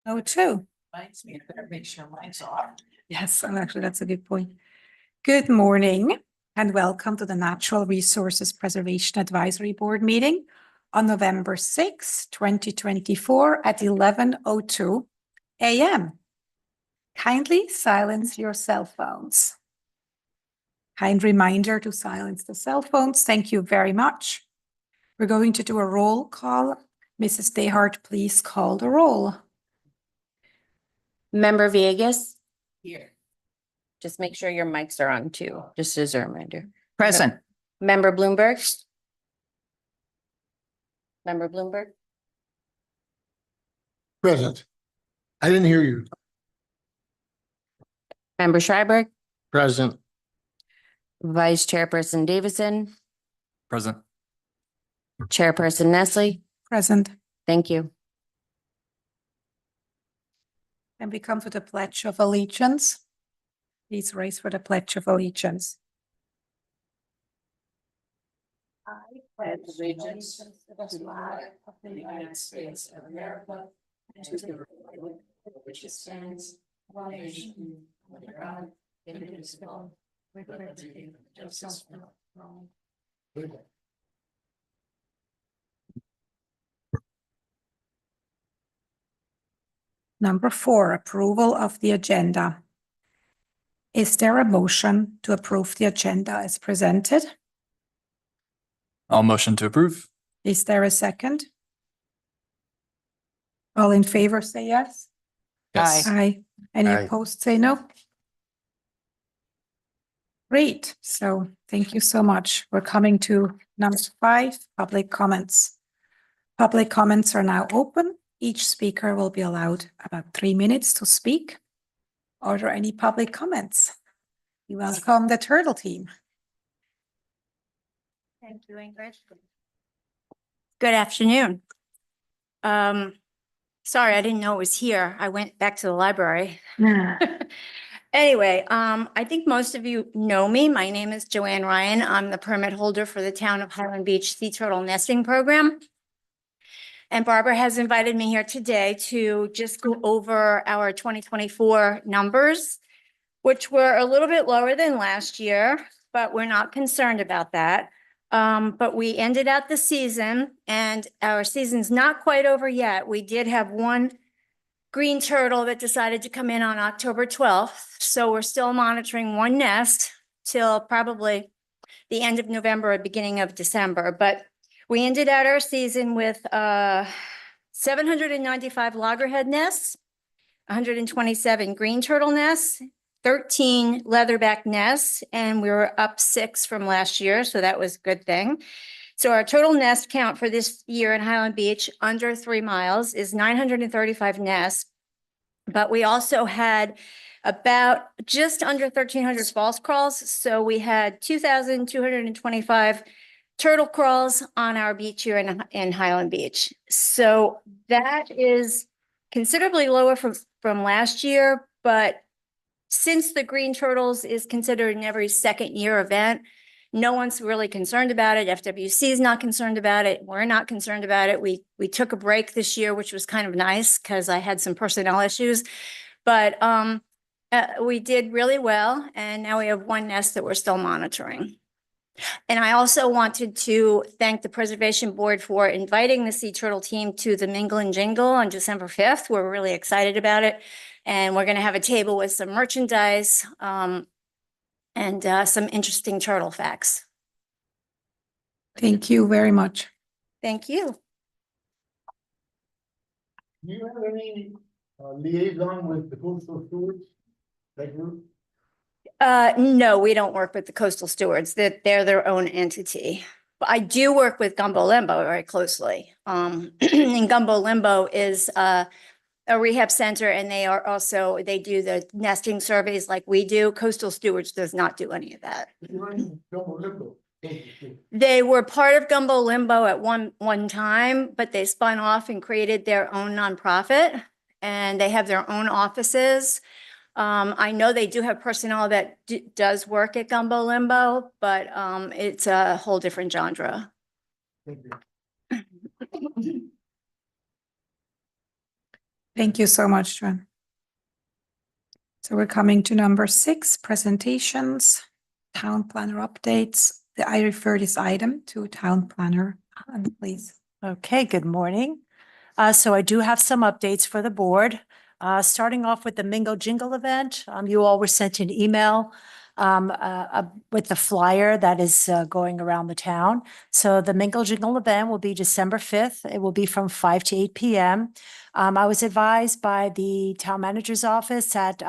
Oh, two. Reminds me, I better make sure mine's off. Yes, and actually, that's a good point. Good morning and welcome to the Natural Resources Preservation Advisory Board meeting on November 6, 2024 at 11:02 a.m. Kindly silence your cell phones. Kind reminder to silence the cell phones. Thank you very much. We're going to do a roll call. Mrs. Dehart, please call the roll. Member Vegas, Here. just make sure your mics are on too, just as a reminder. Present. Member Bloomberg. Member Bloomberg, Present. I didn't hear you. Member Schreiber, Present. Vice Chairperson Davison, Present. Chairperson Nestle. Present. Thank you. And we come to the Pledge of Allegiance. Please raise for the Pledge of Allegiance. I pledge allegiance to the flag of the United States of America and to the republic for which it stands, one nation, under God, indivisible, with liberty and justice for all. Number 4, approval of the agenda. Is there a motion to approve the agenda as presented? I'll motion to approve. Is there a second? All in favor, say yes. Yes. Aye. Any Aye. opposed, say no. Great. So thank you so much. We're coming to number 5, public comments. Public comments are now open. Each speaker will be allowed about 3 minutes to speak. Are there any public comments? We welcome the Turtle team. Thank you, Ingrid. Good afternoon. Sorry, I didn't know it was here. I went back to the library. Anyway, I think most of you know me. My name is Joanne Ryan. I'm the permit holder for the Town of Highland Beach Sea Turtle Nesting Program. And Barbara has invited me here today to just go over our 2024 numbers, which were a little bit lower than last year, but we're not concerned about that. But we ended out the season and our season's not quite over yet. We did have one green turtle that decided to come in on October 12th. So we're still monitoring one nest till probably the end of November or beginning of December. But we ended out our season with 795 loggerhead nests, 127 green turtle nests, 13 leatherback nests, and we were up 6 from last year, so that was a good thing. So our total nest count for this year in Highland Beach, under 3 miles, is 935 nests. But we also had about just under 1,300 false crawls, so we had 2,225 turtle crawls on our beach here in Highland Beach. So that is considerably lower from last year, but since the green turtles is considered an every second year event, no one's really concerned about it. FWC is not concerned about it. We're not concerned about it. We took a break this year, which was kind of nice because I had some personnel issues, but we did really well. And now we have one nest that we're still monitoring. And I also wanted to thank the Preservation Board for inviting the Sea Turtle team to the Mingle and Jingle on December 5th. We're really excited about it. And we're going to have a table with some merchandise and some interesting turtle facts. Thank you very much. Thank you. Do you have any liaison with the coastal stewards? That group? No, we don't work with the coastal stewards. They're their own entity. But I do work with Gumbo Limbo very closely. And Gumbo Limbo is a rehab center, and they do the nesting surveys like we do. Coastal Stewards does not do any of that. They were part of Gumbo Limbo at one time, but they spun off and created their own nonprofit, and they have their own offices. I know they do have personnel that does work at Gumbo Limbo, but it's a whole different genre. Thank you. Thank you so much, Joanne. So we're coming to number 6, presentations, town planner updates. I refer this item to town planner, please. Okay, good morning. So I do have some updates for the board. Starting off with the Mingle Jingle event, you all were sent an email with the flyer that is going around the town. So the Mingle Jingle event will be December 5th. It will be from 5 to 8 p.m. I was advised by the town manager's office that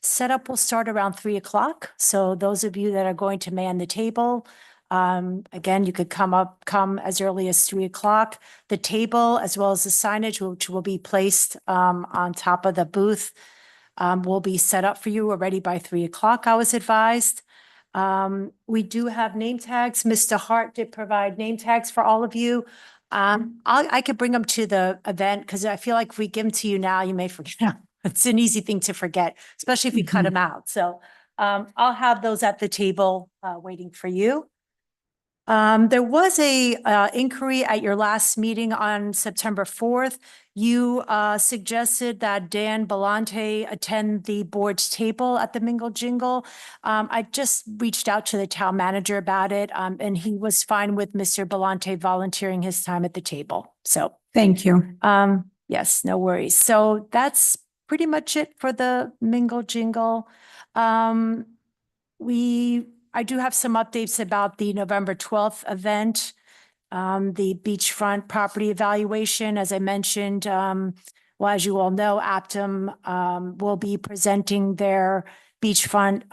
setup will start around 3 o'clock. So those of you that are going to man the table, again, you could come as early as 3 o'clock. The table, as well as the signage, which will be placed on top of the booth, will be set up for you already by 3 o'clock, I was advised. We do have name tags. Mr. Hart did provide name tags for all of you. I could bring them to the event because I feel like if we give them to you now, you may forget. It's an easy thing to forget, especially if you cut them out. So I'll have those at the table waiting for you. There was a inquiry at your last meeting on September 4th. You suggested that Dan Belante attend the board's table at the Mingle Jingle. I just reached out to the town manager about it, and he was fine with Mr. Belante volunteering his time at the table. So Thank you. yes, no worries. So that's pretty much it for the Mingle Jingle. I do have some updates about the November 12th event, the beachfront property evaluation. As I mentioned, well, as you all know, Aptum will be presenting their beachfront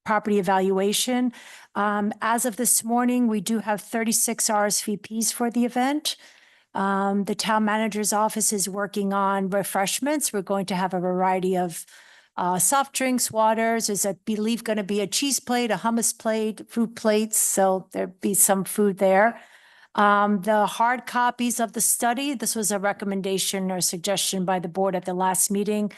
property evaluation. As of this morning, we do have 36 RSVPs for the event. The town manager's office is working on refreshments. We're going to have a variety of soft drinks, waters. There's, I believe, going to be a cheese plate, a hummus plate, fruit plates. So there'll be some food there. The hard copies of the study, this was a recommendation or suggestion by the board at the last meeting.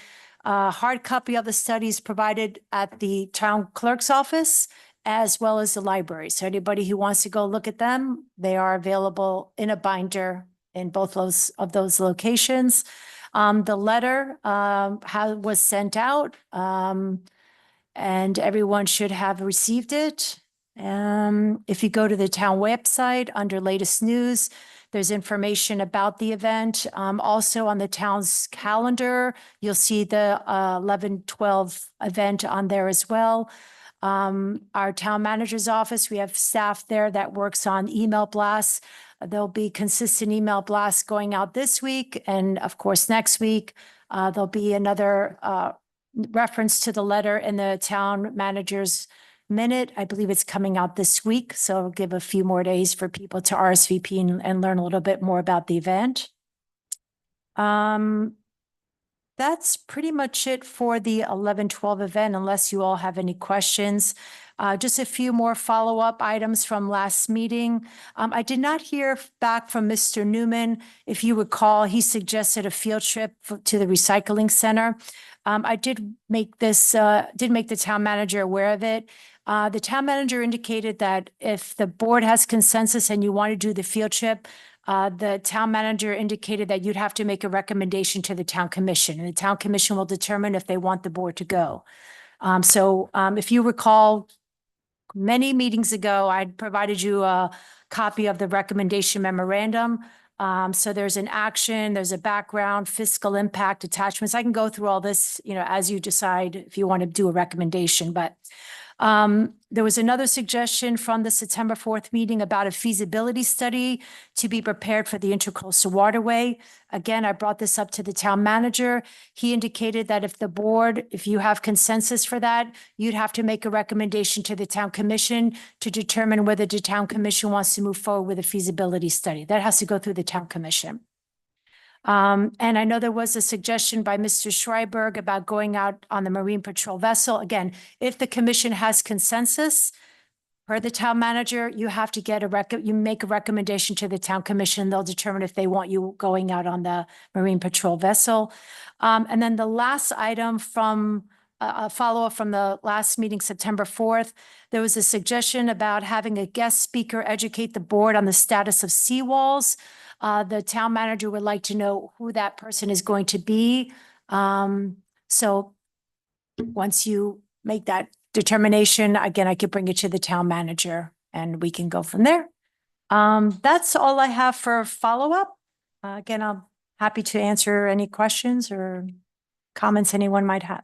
Hard copy of the study is provided at the town clerk's office as well as the library. So anybody who wants to go look at them, they are available in a binder in both of those locations. The letter was sent out, and everyone should have received it. If you go to the town website under latest news, there's information about the event. Also on the town's calendar, you'll see the 11/12 event on there as well. Our town manager's office, we have staff there that works on email blasts. There'll be consistent email blasts going out this week. And of course, next week, there'll be another reference to the letter in the town manager's minute. I believe it's coming out this week. So it'll give a few more days for people to RSVP and learn a little bit more about the event. That's pretty much it for the 11/12 event, unless you all have any questions. Just a few more follow-up items from last meeting. I did not hear back from Mr. Newman. If you recall, he suggested a field trip to the recycling center. I did make the town manager aware of it. The town manager indicated that if the board has consensus and you want to do the field trip, the town manager indicated that you'd have to make a recommendation to the town commission, and the town commission will determine if they want the board to go. So if you recall, many meetings ago, I provided you a copy of the recommendation memorandum. So there's an action, there's a background, fiscal impact, attachments. I can go through all this, as you decide if you want to do a recommendation, but there was another suggestion from the September 4th meeting about a feasibility study to be prepared for the Intercoastal Waterway. Again, I brought this up to the town manager. He indicated that if you have consensus for that, you'd have to make a recommendation to the town commission to determine whether the town commission wants to move forward with a feasibility study. That has to go through the town commission. And I know there was a suggestion by Mr. Schreiberg about going out on the Marine Patrol vessel. Again, if the commission has consensus, per the town manager, you have to you make a recommendation to the town commission. They'll determine if they want you going out on the Marine Patrol vessel. And then the last item from a follow-up from the last meeting, September 4th. There was a suggestion about having a guest speaker educate the board on the status of seawalls. The town manager would like to know who that person is going to be. So once you make that determination, again, I could bring it to the town manager and we can go from there. That's all I have for follow-up. Again, I'm happy to answer any questions or comments anyone might have.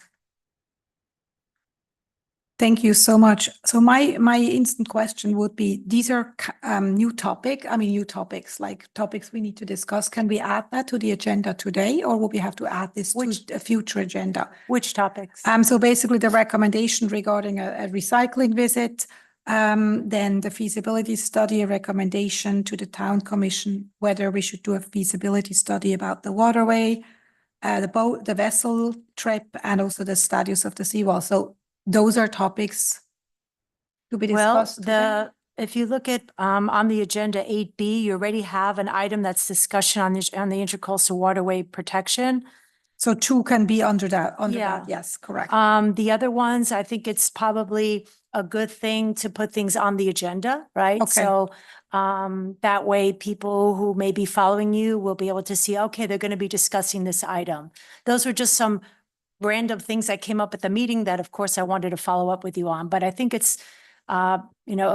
Thank you so much. So my instant question would be, these are new topics, like topics we need to discuss. Can we add that to the agenda today, or will we have to add this to a future agenda? Which topics? So basically the recommendation regarding a recycling visit, then the feasibility study, a recommendation to the town commission, whether we should do a feasibility study about the waterway, the vessel trip, and also the status of the seawall. So those are topics to be Well, discussed today. if you look at, on the agenda 8B, you already have an item that's discussion on the intercoastal waterway protection. So two can be under that, Yeah. yes, correct. The other ones, I think it's probably a good thing to put things on the agenda, right? Okay. So, that way people who may be following you will be able to see, okay, they're going to be discussing this item. Those were just some random things that came up at the meeting that, of course, I wanted to follow up with you on. But I think it's, a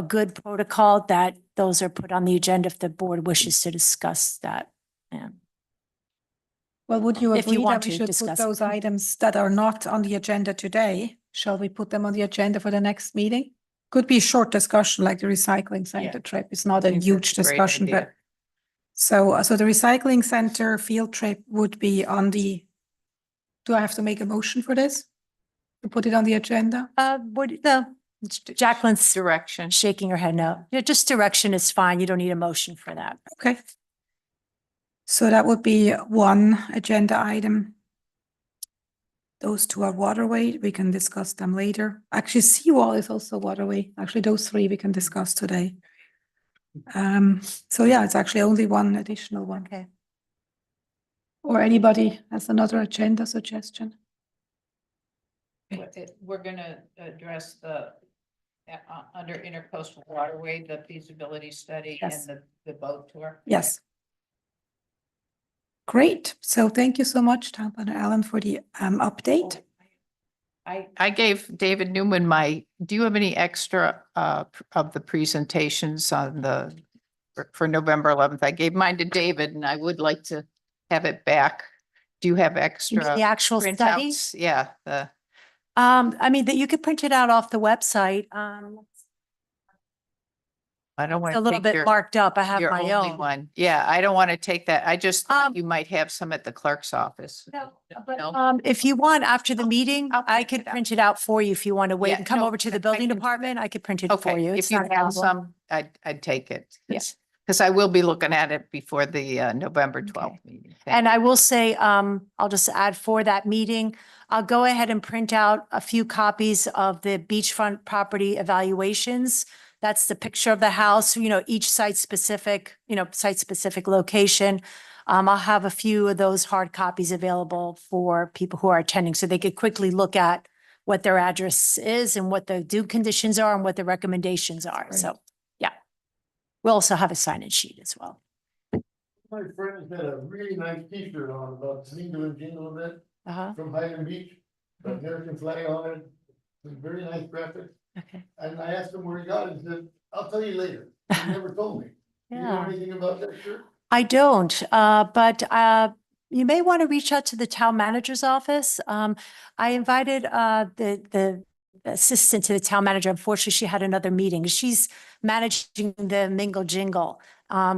good protocol that those are put on the agenda if the board wishes to discuss that. Yeah. Well, would you If you agree want that we to should discuss put those items that are not on the agenda today? Shall we put them on the agenda for the next meeting? Could be a short discussion, like the recycling center trip. It's not a think huge that's a great discussion, idea. but so the recycling center field trip would be on the, do I have to make a motion for this? To put it on the agenda? Jacqueline's Direction. shaking her head no. Yeah, just direction is fine. You don't need a motion for that. Okay. So that would be one agenda item. Those two are waterway. We can discuss them later. Actually, seawall is also waterway. Actually, those three we can discuss today. So yeah, it's actually only one additional one. Okay. Or anybody has another agenda suggestion? We're gonna address the, under intercoastal waterway, the feasibility study and Yes. the boat tour. Yes. Great. So thank you so much, Town Planner Allen, for the update. I gave David Newman do you have any extra of the presentations on for November 11th? I gave mine to David and I would like to have it back. Do you have You mean extra the actual study? printouts? Yeah, I mean, that you could print it out off the website. I don't want It's a to little take bit your, marked up. I have your my only own. one. Yeah, I don't want to take that. I just thought Um, you might have some at the clerk's office. No, No? but, if you want, after the meeting, I'll I print could it out. print it out for you if you want to wait Yeah, and come no, over to I the building can- department. I could print it for Okay, you. if It's you not a have problem. some, I'd take it. Yes. Because I will be looking at it before the November 12th meeting. Thank And you. I will say, I'll just add for that meeting, I'll go ahead and print out a few copies of the beachfront property evaluations. That's the picture of the house, each site-specific location. I'll have a few of those hard copies available for people who are attending, so they could quickly look at what their address is and what the due conditions are and what the recommendations are. So, yeah. We'll also have a sign-in sheet as well. My friends had a really nice T-shirt on about Jingle and Jingle a bit Uh-huh. from Highland Beach, the American flag on it. Some very nice graphics. Okay. And I asked him where he got it. He said, I'll tell you later. He never told me. Do you know Yeah. anything about that shirt? I don't, but you may want to reach out to the town manager's office. I invited the assistant to the town manager. Unfortunately, she had another meeting. She's managing the Mingle Jingle.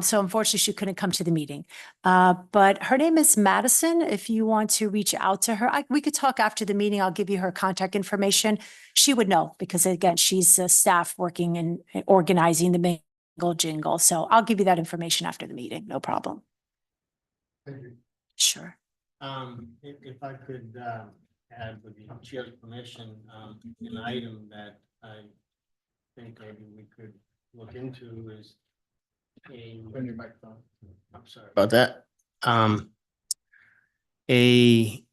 So unfortunately, she couldn't come to the meeting. But her name is Madison. If you want to reach out to her, we could talk after the meeting. I'll give you her contact information. She would know because again, she's staff working and organizing the Mingle Jingle. So I'll give you that information after the meeting. No problem. Thank you. Sure. If I could, add with the chair's permission, an item that I think maybe we could look into is Turn your microphone. I'm sorry about that. A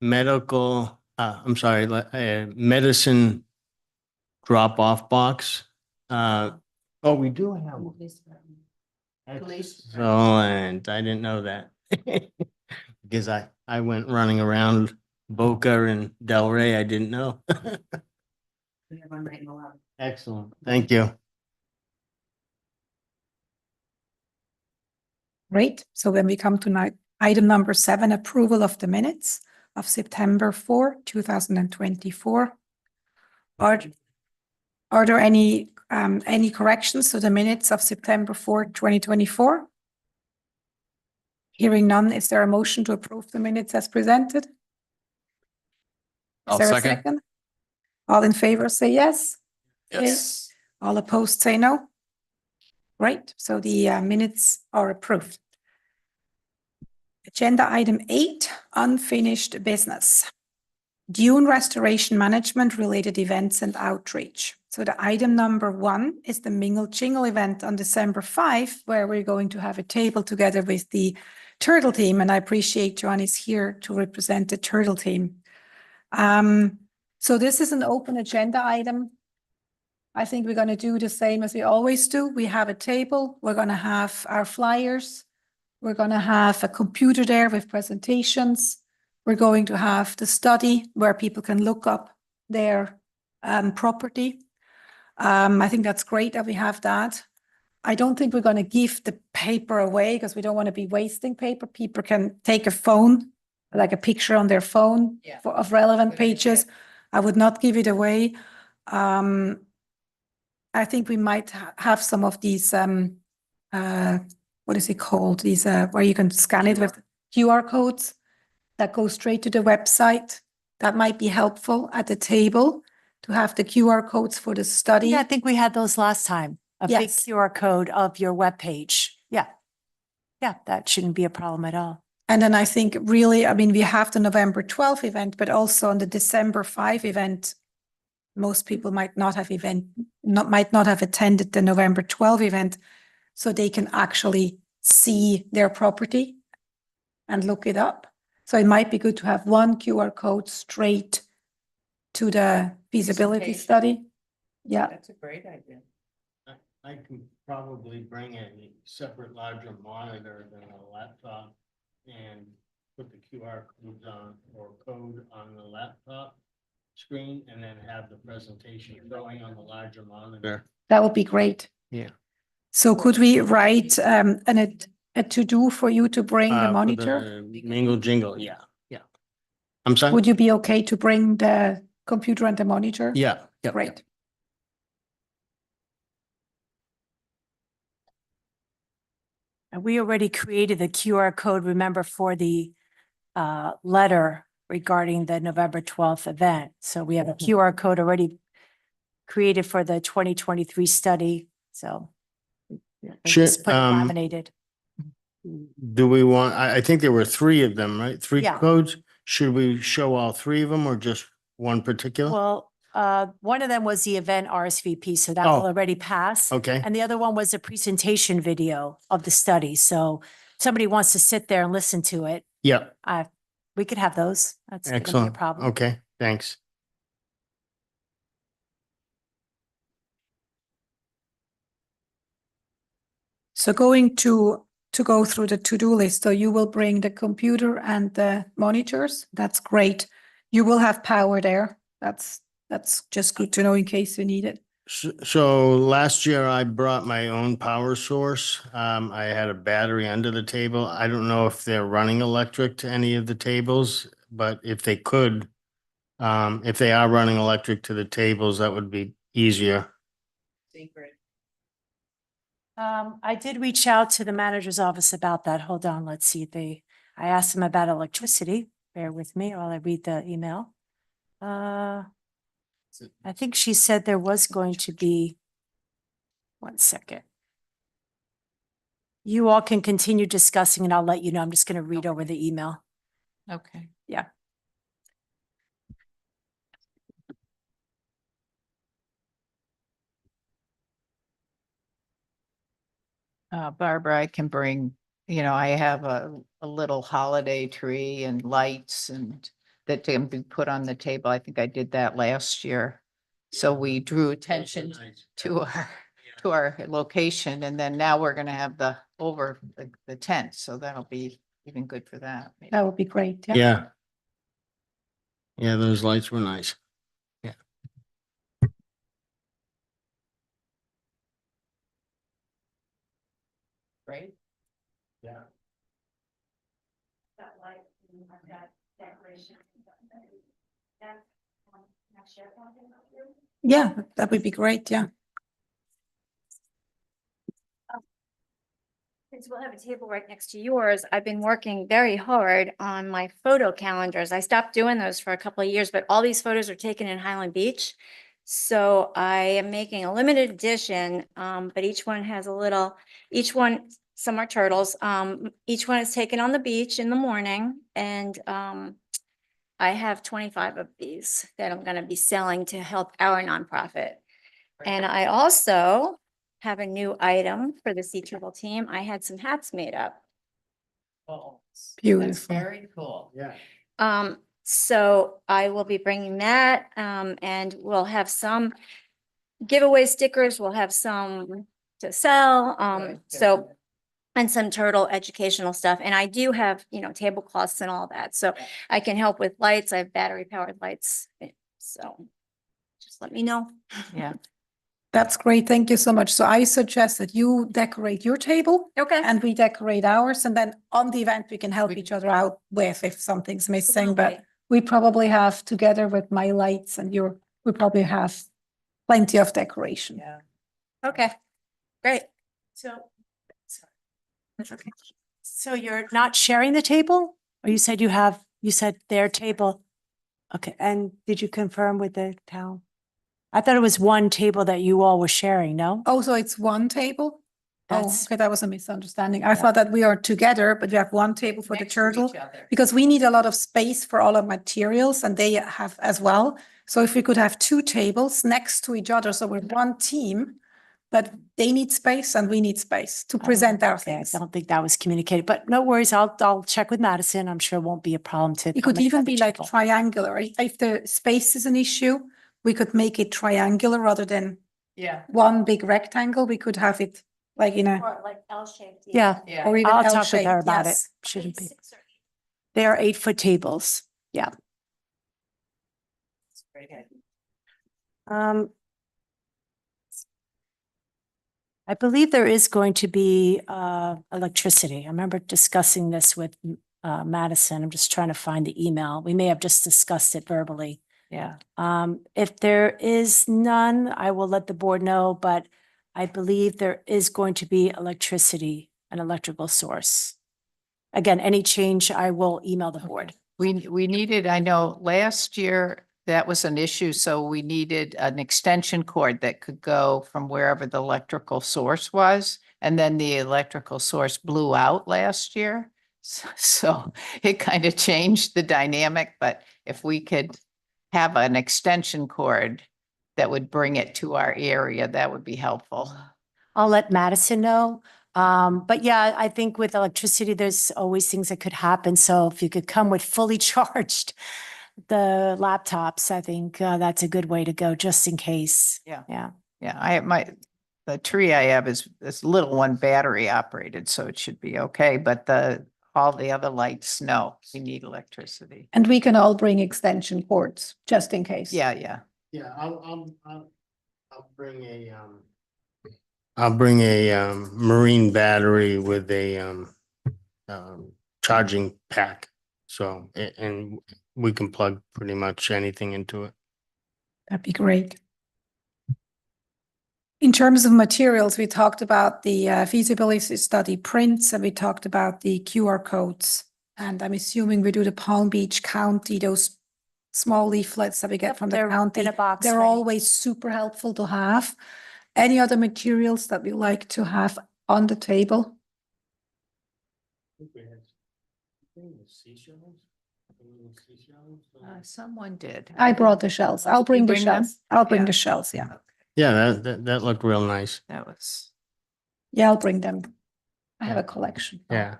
medical, I'm sorry, medicine drop-off box. Oh, we do have one. Excellent. I didn't know that. Because I went running around Boca and Delray. I didn't know. Excellent. Thank you. Great. So then we come to item number 7, approval of the minutes of September 4, 2024. Are there any corrections to the minutes of September 4, 2024? Hearing none, is there a motion to approve the minutes as presented? Is I'll there a second. All in favor, say yes. Yes. All opposed, say no. Great, so the minutes are approved. Agenda item 8, unfinished business. Dune restoration management related events and outreach. So the item number 1 is the Mingle Jingle event on December 5, where we're going to have a table together with the Turtle team, and I appreciate John is here to represent the Turtle team. So this is an open agenda item. I think we're going to do the same as we always do. We have a table. We're going to have our flyers. We're going to have a computer there with presentations. We're going to have the study where people can look up their property. I think that's great that we have that. I don't think we're going to give the paper away because we don't want to be wasting paper. People can take a phone, like a picture on their phone of relevant pages. I would not give it away. I think we might have some of these, what is it called? These, where you can scan it with QR codes that go straight to the website. That might be helpful at the table to have the QR codes for the study. Yeah, I think we had those last time. A big Yes. QR code of your webpage. Yeah. Yeah, that shouldn't be a problem at all. And then I think really, I mean, we have the November 12th event, but also on the December 5 event, most people might not have attended the November 12 event, so they can actually see their property and look it up. So it might be good to have one QR code straight to the feasibility study. Yeah. That's a great idea. I can probably bring a separate larger monitor than a laptop and put the QR codes on or code on the laptop screen and then have the presentation going on the larger monitor. That would be great. Yeah. So could we write a to-do for you to bring the For monitor? the Mingle Jingle, yeah. I'm sorry? Would you be okay to bring the computer and the monitor? Yeah. Great. And we already created the QR code, remember, for the letter regarding the November 12th event. So we have a QR code already created for the 2023 study. So we Sure, just put laminated. Do we want, I think there were 3 of them, right? 3 Yeah. codes? Should we show all 3 of them or just one particular? Well, one of them was the event RSVP, so that Oh. will already pass. Okay, And the other one was a presentation video of the study. So somebody wants to sit there and listen to it. yeah, We could have those. That's not gonna be a excellent. problem. Okay, thanks. So going to go through the to-do list, so you will bring the computer and the monitors. That's great. You will have power there. That's just good to know in case you need it. So last year I brought my own power source. I had a battery under the table. I don't know if they're running electric to any of the tables, but if they could, if they are running electric to the tables, that would be easier. Secret. I did reach out to the manager's office about that. Hold on, let's see. I asked them about electricity. Bear with me while I read the email. I think she said there was going to be, 1 second. You all can continue discussing and I'll let you know. I'm just going to read over the email. Okay. Yeah. Barbara, I can bring, I have a little holiday tree and lights and that can be put on the table. I think I did that last year. So we drew attention to our location, and then now we're gonna have the the tent, so that'll be even good for that. That would be great. Yeah. Yeah. Yeah, those lights were nice. Right? Yeah. Yeah, that would be great. Yeah. Since we'll have a table right next to yours, I've been working very hard on my photo calendars. I stopped doing those for a couple of years, but all these photos are taken in Highland Beach. So I am making a limited edition, but each one has a little, some are turtles. Each one is taken on the beach in the morning, and I have 25 of these that I'm gonna be selling to help our nonprofit. And I also have a new item for the Sea Turtle team. I had some hats made up. Oh, Beautiful. very cool. Yeah. So I will be bringing that, and we'll have some giveaway stickers. We'll have some to sell, so, and some turtle educational stuff. And I do have, tablecloths and all that, so I can help with lights. I have battery powered lights, so just let me know. Yeah. That's great. Thank you so much. So I suggest that you decorate your table Okay. and we decorate ours. And then on the event, we can help each other out with if something's missing. But Absolutely. we probably have, together with my lights and we probably have plenty of decoration. Yeah. Okay, great. So. That's okay. So you're not sharing the table? Or you said you said their table? Okay, and did you confirm with the town? I thought it was one table that you all were sharing, no? Oh, so it's one table? Oh, That's- okay, that was a misunderstanding. I thought that we are together, but we have one table for the Next to each turtle. other. Because we need a lot of space for all our materials and they have as well. So if we could have two tables next to each other, so we're one team, but they need space and we need space to present our Okay, I things. don't think that was communicated, but no worries. I'll check with Madison. I'm sure it won't be a problem to. It could accommodate even other be like people. triangular. If the space is an issue, we could make it triangular rather than Yeah. one big rectangle. We could have it like in a, Or like L-shaped. Yeah, Yeah. or even I'll talk with her L-shaped, about it. yes. Shouldn't be. They are 8-foot tables. Yeah. Um, I believe there is going to be electricity. I remember discussing this with Madison. I'm just trying to find the email. We may have just discussed it verbally. Yeah. If there is none, I will let the board know, but I believe there is going to be electricity, an electrical source. Again, any change, I will email the board. We needed, I know last year that was an issue, so we needed an extension cord that could go from wherever the electrical source was. And then the electrical source blew out last year. So it kind of changed the dynamic, but if we could have an extension cord that would bring it to our area, that would be helpful. I'll let Madison know. But yeah, I think with electricity, there's always things that could happen. So if you could come with fully charged the laptops, I think that's a good way to go, just in case. Yeah. Yeah. Yeah, the tree I have is this little one battery operated, so it should be okay, but all the other lights, no, we need electricity. And we can all bring extension cords just in case. Yeah. Yeah, I'll bring I'll bring a marine battery with a charging pack. So, and we can plug pretty much anything into it. That'd be great. In terms of materials, we talked about the feasibility study prints and we talked about the QR codes. And I'm assuming we do the Palm Beach County, those small leaflets that we get from the They're county. in a box They're ready. always super helpful to have. Any other materials that we like to have on the table? Someone did. I brought the shells. I'll bring the bring them? shells. I'll bring Yeah. the shells, yeah. Yeah, that looked real nice. That was, Yeah, I'll bring them. I have Yeah. a collection. Yeah.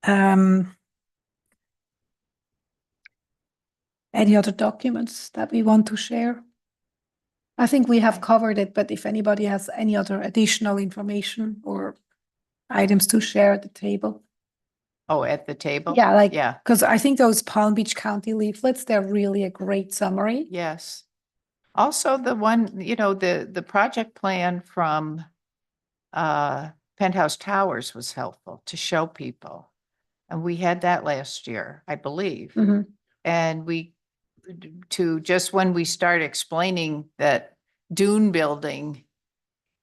Um, Any other documents that we want to share? I think we have covered it, but if anybody has any other additional information or items to share at the table. Oh, at the table? Yeah, like, Yeah, because I think those Palm Beach County leaflets, they're really a great summary. yes. Also, the one, you know, the project plan from Penthouse Towers was helpful to show people. And we had that last year, I believe. Mhm. And to just when we start explaining that dune building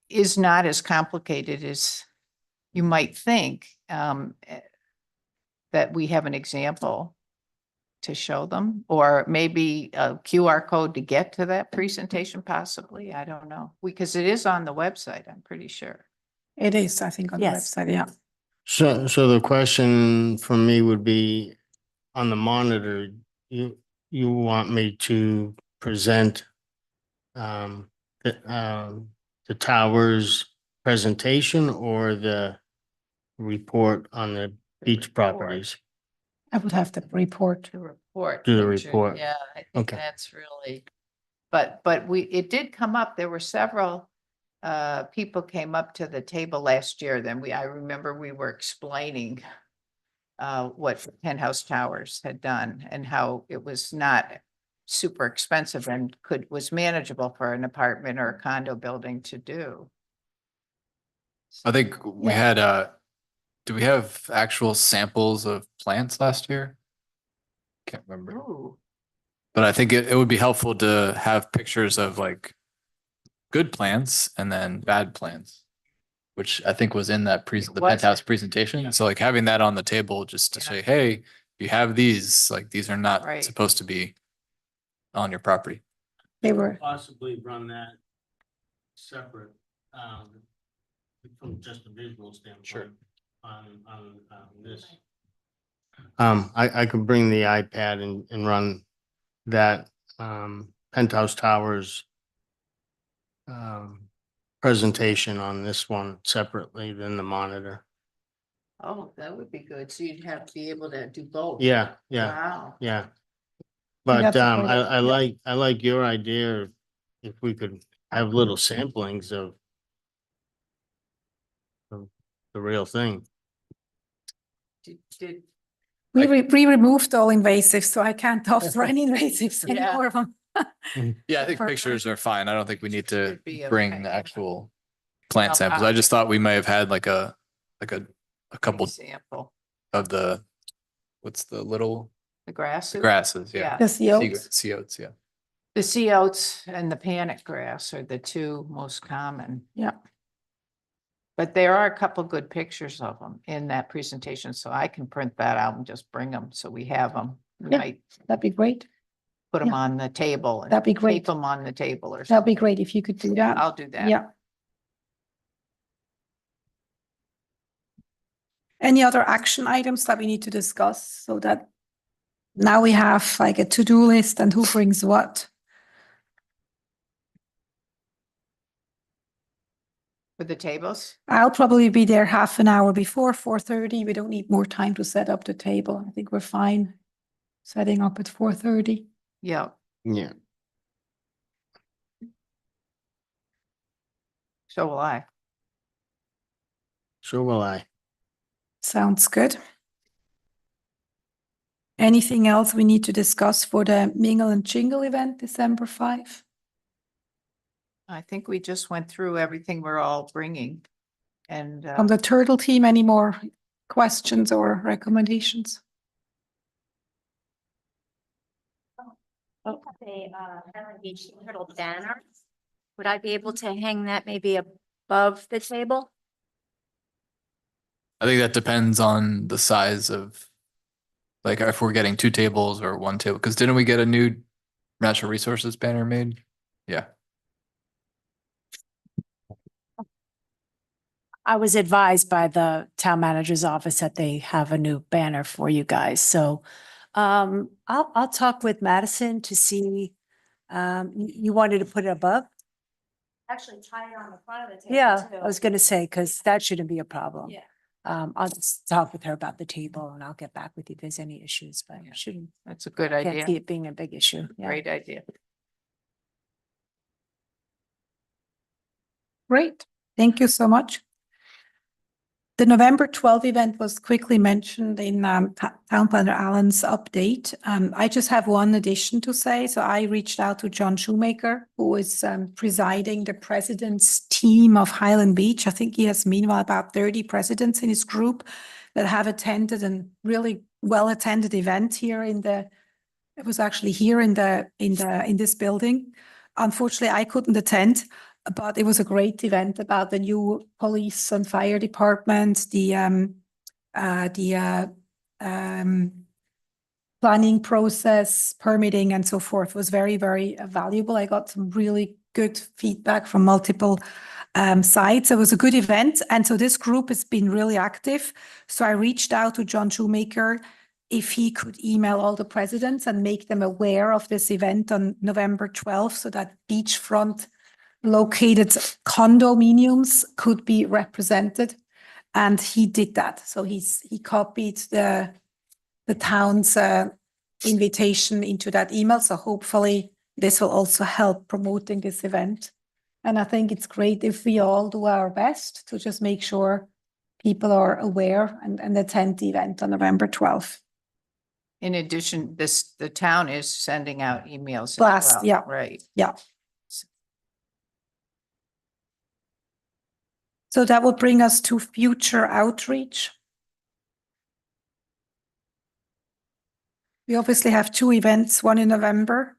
is not as complicated as you might think, that we have an example to show them, or maybe a QR code to get to that presentation possibly. I don't know, because it is on the website, I'm pretty sure. It is, I think, on the Yes. website, yeah. So the question from me would be, on the monitor, you want me to present the tower's presentation or the report on the beach properties? I would have the report. The report. Do the picture, report. Yeah, I think Okay. that's really, but it did come up, there were several people came up to the table last year, I remember we were explaining what Penthouse Towers had done and how it was not super expensive and was manageable for an apartment or a condo building to do. I think we Yeah. had, do we have actual samples of plants last year? Can't remember, Ooh, but I think it would be helpful to have pictures of like good plants and then bad plants, which I think was in that the Was penthouse it? presentation. So like having that on the table just to Yeah. say, hey, you have these, like these are not Right. supposed to be on your property. They were, Possibly run that separate, from just a visual standpoint. Sure. On this. I could bring the iPad and run that, Penthouse Towers presentation on this one separately than the monitor. oh, that would be good. So you'd have to be able to do both. Yeah, yeah, Wow. yeah. But that's a great I idea. I like your idea, if we could have little samplings of the real thing. Did, we removed all invasives, so I can't offer any invasives Yeah. anymore of them. Yeah, I think For- pictures are fine. I don't think we need to Should be bring okay. the actual plant Oh, samples. wow. I just thought we may have had like a couple example, of what's the little the grass. grasses, yeah. The Sea COs. Sea oats, yeah. The sea oats and the panic grass are the two most common. Yeah. But there are a couple good pictures of them in that presentation, so I can print that out and just bring them, so we have them. We Yeah. might That'd be great. put them Yeah. on the table. and That'd be Tape great. them on the table or That'd something. be great if you could do that. I'll do that. Yeah. Any other action items that we need to discuss so that now we have like a to-do list and who brings what? For the tables? I'll probably be there half an hour before 4:30. We don't need more time to set up the table. I think we're fine setting up at 4:30. Yeah, Yeah. so will I. So will I. Sounds good. Anything else we need to discuss for the Mingle and Jingle event, December 5? I think we just went through everything we're all bringing. And From the Turtle team, any more questions or recommendations? Highland Beach Turtle banner. Would I be able to hang that maybe above the table? I think that depends on the size of, like, if we're getting 2 tables or 1 table, because didn't we get a new natural resources banner made? Yeah. I was advised by the town manager's office that they have a new banner for you guys. So I'll talk with Madison to see, you wanted to put it above? Actually tie it on the front of the table. Yeah, I was gonna say, because that shouldn't be a problem. Yeah. I'll just talk with her about the table and I'll get back with you if there's any issues, but Yeah. shouldn't, That's a good can't idea. see it being a big issue. Yeah. Great idea. Great. Thank you so much. The November 12th event was quickly mentioned in Town Planner Allen's update. I just have one addition to say. So I reached out to John Shoemaker, who is presiding the president's team of Highland Beach. I think he has meanwhile about 30 presidents in his group that have attended a really well-attended event here it was actually here in this building. Unfortunately, I couldn't attend. But it was a great event about the new police and fire department, the planning process, permitting, and so forth was very, very valuable. I got some really good feedback from multiple sides. It was a good event. And so this group has been really active. So I reached out to John Shoemaker if he could email all the presidents and make them aware of this event on November 12th so that beachfront located condominiums could be represented, and he did that. So he copied the town's invitation into that email. So hopefully this will also help promoting this event. And I think it's great if we all do our best to just make sure people are aware and attend the event on November 12th. In addition, the town is sending out emails as Blast, well, yeah. right? Yeah. So that will bring us to future outreach. We obviously have two events, one in November,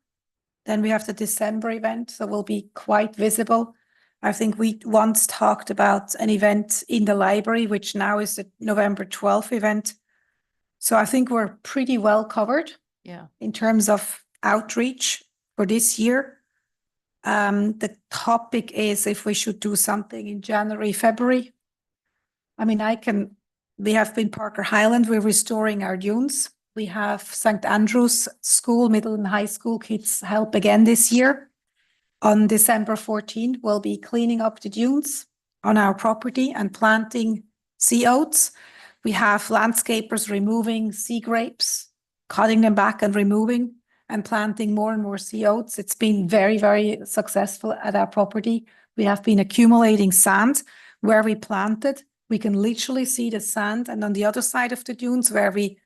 then we have the December event, so we'll be quite visible. I think we once talked about an event in the library, which now is the November 12th event. So I think we're pretty well covered Yeah. in terms of outreach for this year. The topic is if we should do something in January, February. I mean, we have been Parker Highland, we're restoring our dunes. We have St. Andrew's School, middle and high school kids help again this year. On December 14th, we'll be cleaning up the dunes on our property and planting sea oats. We have landscapers removing sea grapes, cutting them back and removing, and planting more and more sea oats. It's been very, very successful at our property. We have been accumulating sand where we planted. We can literally see the sand. And on the other side of the dunes where we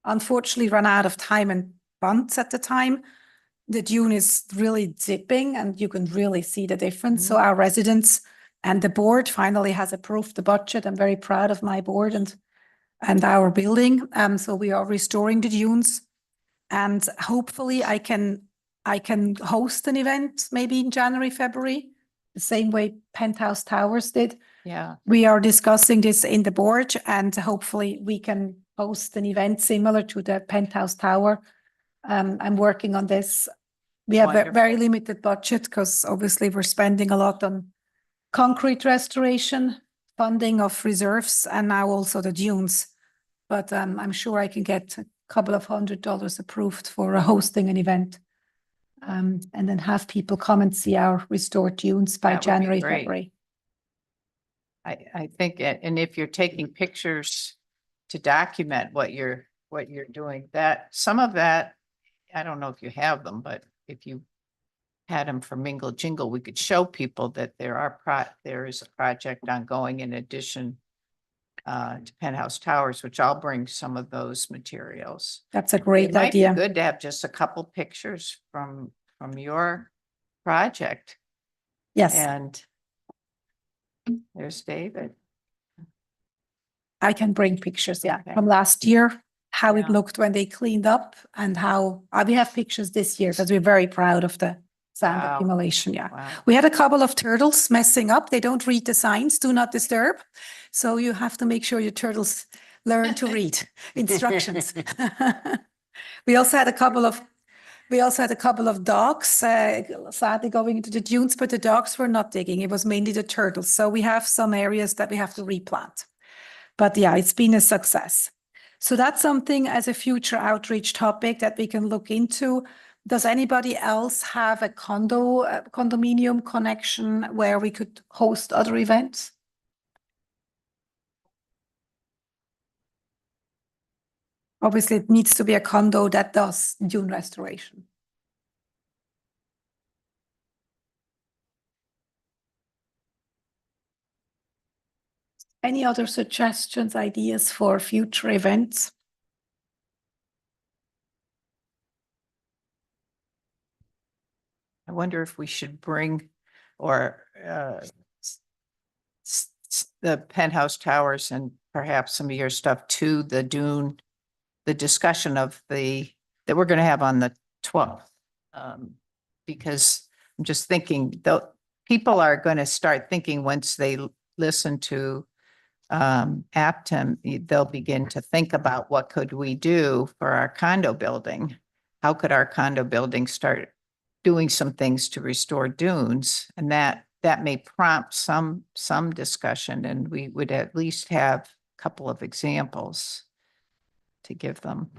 unfortunately ran out of time and funds at the time, the dune is really dipping and you can really see the difference. So our residents and the board finally has approved the budget. I'm very proud of my board and our building. So we are restoring the dunes. And hopefully I can host an event maybe in January, February, the same way Penthouse Towers did. Yeah. We are discussing this in the board and hopefully we can host an event similar to the Penthouse Tower. I'm working on this. We have a very Wonderful. limited budget because obviously we're spending a lot on concrete restoration, funding of reserves, and now also the dunes. But I'm sure I can get couple of $100 approved for hosting an event. And then have people come and see our restored dunes by That would be January, great. February. I think, and if you're taking pictures to document what you're doing, that some of that, I don't know if you have them, but if you had them for Mingle Jingle, we could show people that there is a project ongoing in addition to Penthouse Towers, which I'll bring some of those materials. That's a It great might be idea. good to have just a couple pictures from your project. Yes, And there's David. I can bring pictures, yeah, Okay. from last year, how it Yeah. looked when they cleaned up and how, we have pictures this year because we're very proud of the sand Wow. accumulation, yeah. Wow. We had a couple of turtles messing up. They don't read the signs, do not disturb. So you have to make sure your turtles learn to read instructions. We also had a couple of dogs, sadly going into the dunes, but the dogs were not digging. It was mainly the turtles. So we have some areas that we have to replant. But yeah, it's been a success. So that's something as a future outreach topic that we can look into. Does anybody else have a condominium connection where we could host other events? Obviously, it needs to be a condo that does dune restoration. Any other suggestions, ideas for future events? I wonder if we should bring or the penthouse towers and perhaps some of your stuff to the Dune, the discussion of that we're going to have on the 12th. Because I'm just thinking, people are going to start thinking once they listen to Aptum, they'll begin to think about what could we do for our condo building? How could our condo building start doing some things to restore dunes? And that may prompt some discussion, and we would at least have a couple of examples to give them.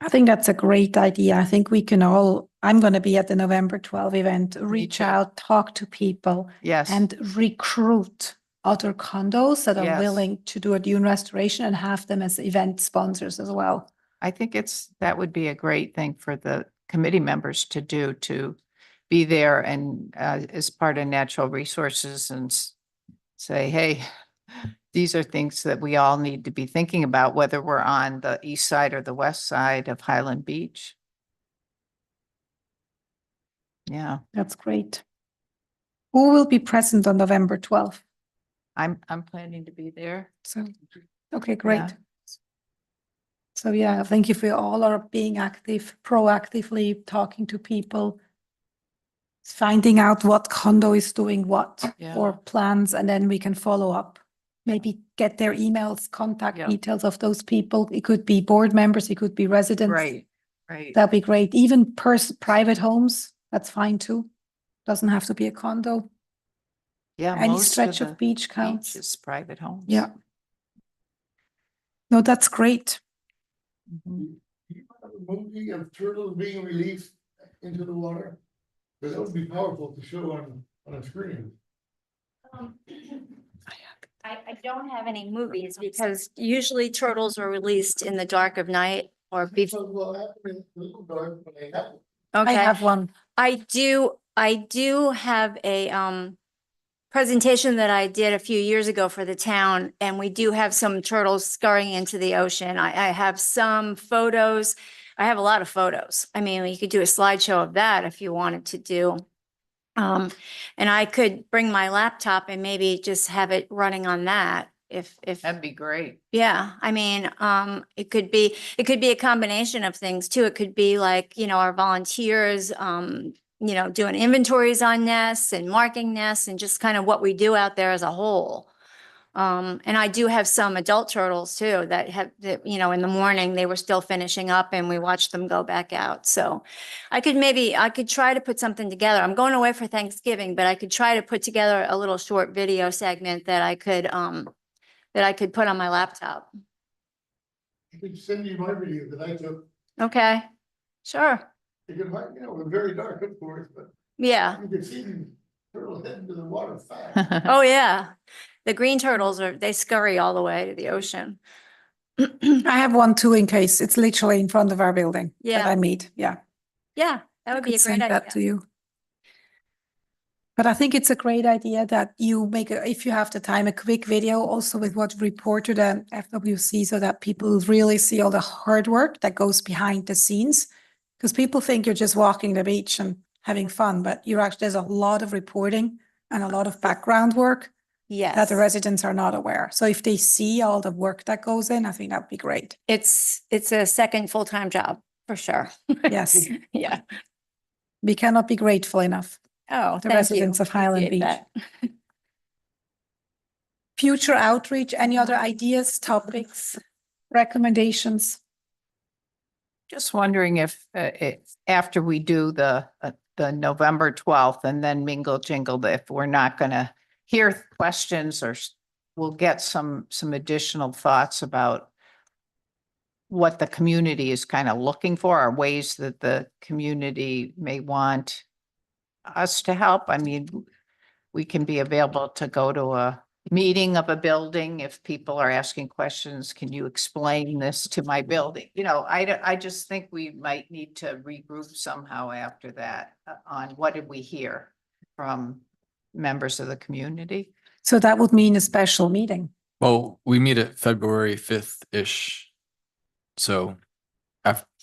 I think that's a great idea. I think we can all, I'm going to be at the November 12 event, reach too. out, talk to people Yes. and recruit other condos that are Yes. willing to do a dune restoration and have them as event sponsors as well. I think that would be a great thing for the committee members to do, to be there and as part of natural resources and say, hey, these are things that we all need to be thinking about, whether we're on the east side or the west side of Highland Beach. Yeah, That's great. Who will be present on November 12th? I'm planning to be there. So, okay, great. Yeah. So yeah, thank you for all are being active, proactively talking to people, finding out what condo is doing what Yeah. or plans, and then we can follow up. Maybe get their emails, contact Yeah. details of those people. It could be board members, it could be residents. Right. That'd be great. Even private homes, that's fine too. Doesn't have to be a condo. Yeah. Any most stretch of the beach counts. beach is private homes. Yeah. No, that's great. Mhm. Do you have a movie of turtles being released into the water? Because that would be powerful to show on a screen. I don't have any movies because usually turtles are released in the dark of night or before. Well, happened in Little Dark when they happened. I Okay, have one. I do have a presentation that I did a few years ago for the town, and we do have some turtles scurrying into the ocean. I have some photos. I have a lot of photos. I mean, you could do a slideshow of that if you wanted to do. And I could bring my laptop and maybe just have it running on that if That'd be great. yeah, I mean, it could be a combination of things too. It could be like, our volunteers, doing inventories on nests and marking nests and just kind of what we do out there as a whole. And I do have some adult turtles too that in the morning they were still finishing up and we watched them go back out. So I could try to put something together. I'm going away for Thanksgiving, but I could try to put together a little short video segment that I could put on my laptop. I could send you my video that I took. Okay, sure. You could, we're very dark, of course, but Yeah. you could see these turtles heading to the water fast. Oh, yeah. The green turtles they scurry all the way to the ocean. I have one too in case. It's literally in front of our building that Yeah. I meet. Yeah. Yeah, that would be a Could great send that idea. to you. But I think it's a great idea that you make, if you have the time, a quick video also with what reported the FWC so that people really see all the hard work that goes behind the scenes. Because people think you're just walking the beach and having fun, but there's a lot of reporting and a lot of background work that Yes. the residents are not aware. So if they see all the work that goes in, I think that'd be great. It's a second full-time job for sure. Yes, Yeah. we cannot be grateful enough. Oh, The thank you. residents of Highland Appreciate Beach. that. Future outreach, any other ideas, topics, recommendations? Just wondering if after we do the November 12th and then mingle jingle, if we're not going to hear questions or we'll get some additional thoughts about what the community is kind of looking for, or ways that the community may want us to help. I mean, we can be available to go to meeting of a building, if people are asking questions, can you explain this to my building? You know, I just think we might need to regroup somehow after that on what did we hear from members of the community? So that would mean a special meeting. Well, we meet at February 5th-ish. So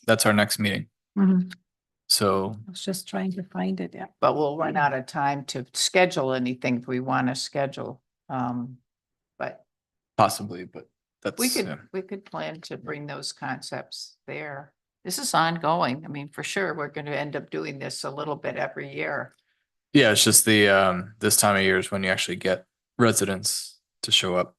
that's our next meeting. Mhm. So I was just trying to find it, yeah. But we'll run out of time to schedule anything if we want to schedule. But possibly, but that's. we could plan to bring those concepts there. This is ongoing. I mean, for sure, we're going to end up doing this a little bit every year. Yeah, it's just the, this time of year is when you actually get residents to show up.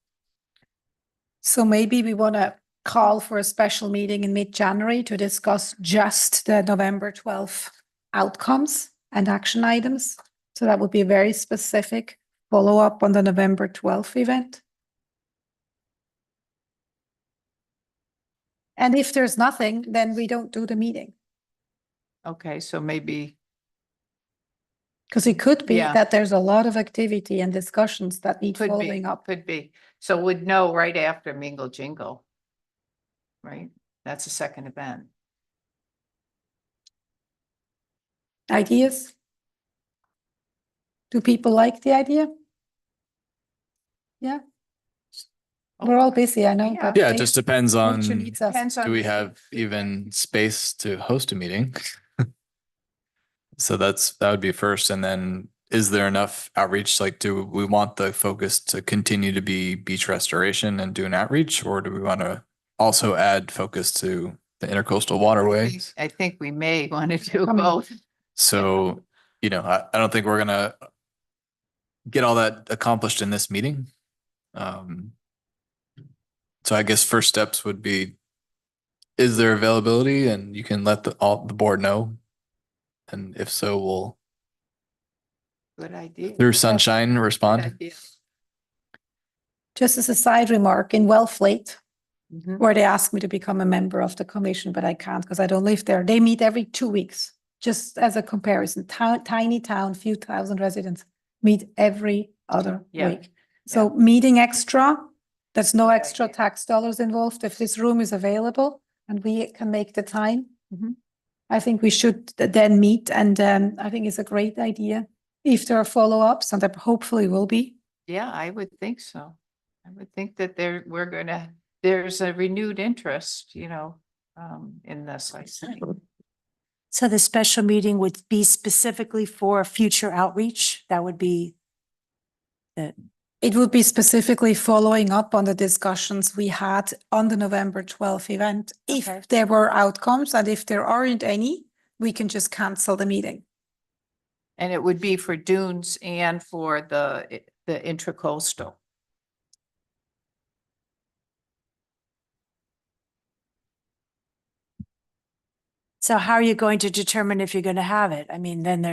So maybe we want to call for a special meeting in mid-January to discuss just the November 12th outcomes and action items. So that would be a very specific follow-up on the November 12th event. And if there's nothing, then we don't do the meeting. Okay, so maybe, Because it could be Yeah. that there's a lot of activity and discussions that need could be, following up. could be. So we'd know right after Mingle Jingle. Right? That's the second event. Ideas? Do people like the idea? Yeah, we're all busy, I know, Yeah. but. Yeah, it just depends on, nature do needs us. Depends on we the- have even space to host a meeting? So that would be first. And then is there enough outreach? Like, do we want the focus to continue to be beach restoration and do an outreach? Or do we want to also add focus to the intercoastal waterways? I think we may want to do Come on. both. So, you know, I don't think we're gonna get all that accomplished in this meeting. So I guess first steps would be, is there availability? And you can let the board know. And if so, we'll, Good idea. through sunshine, Good respond. idea. Just as a side remark, in Wellfleet, Mhm. where they asked me to become a member of the commission, but I can't because I don't live there. They meet every 2 weeks, just as a comparison. Tiny town, few thousand residents, meet every other Yeah. week. So meeting extra, there's no Good extra idea. tax dollars involved. If this room is available and we can make the time, Mhm. I think we should then meet, and I think it's a great idea. If there are follow-ups, and there hopefully will be. Yeah, I would think so. I would think that there's a renewed interest, you know, in this, I think. So the special meeting would be specifically for future outreach? That would be the, It would be specifically following up on the discussions we had on the November 12th event. If Okay. there were outcomes, and if there aren't any, we can just cancel the meeting. And it would be for dunes and for the intracoastal. so how are you going to determine if you're going to have it? I mean, then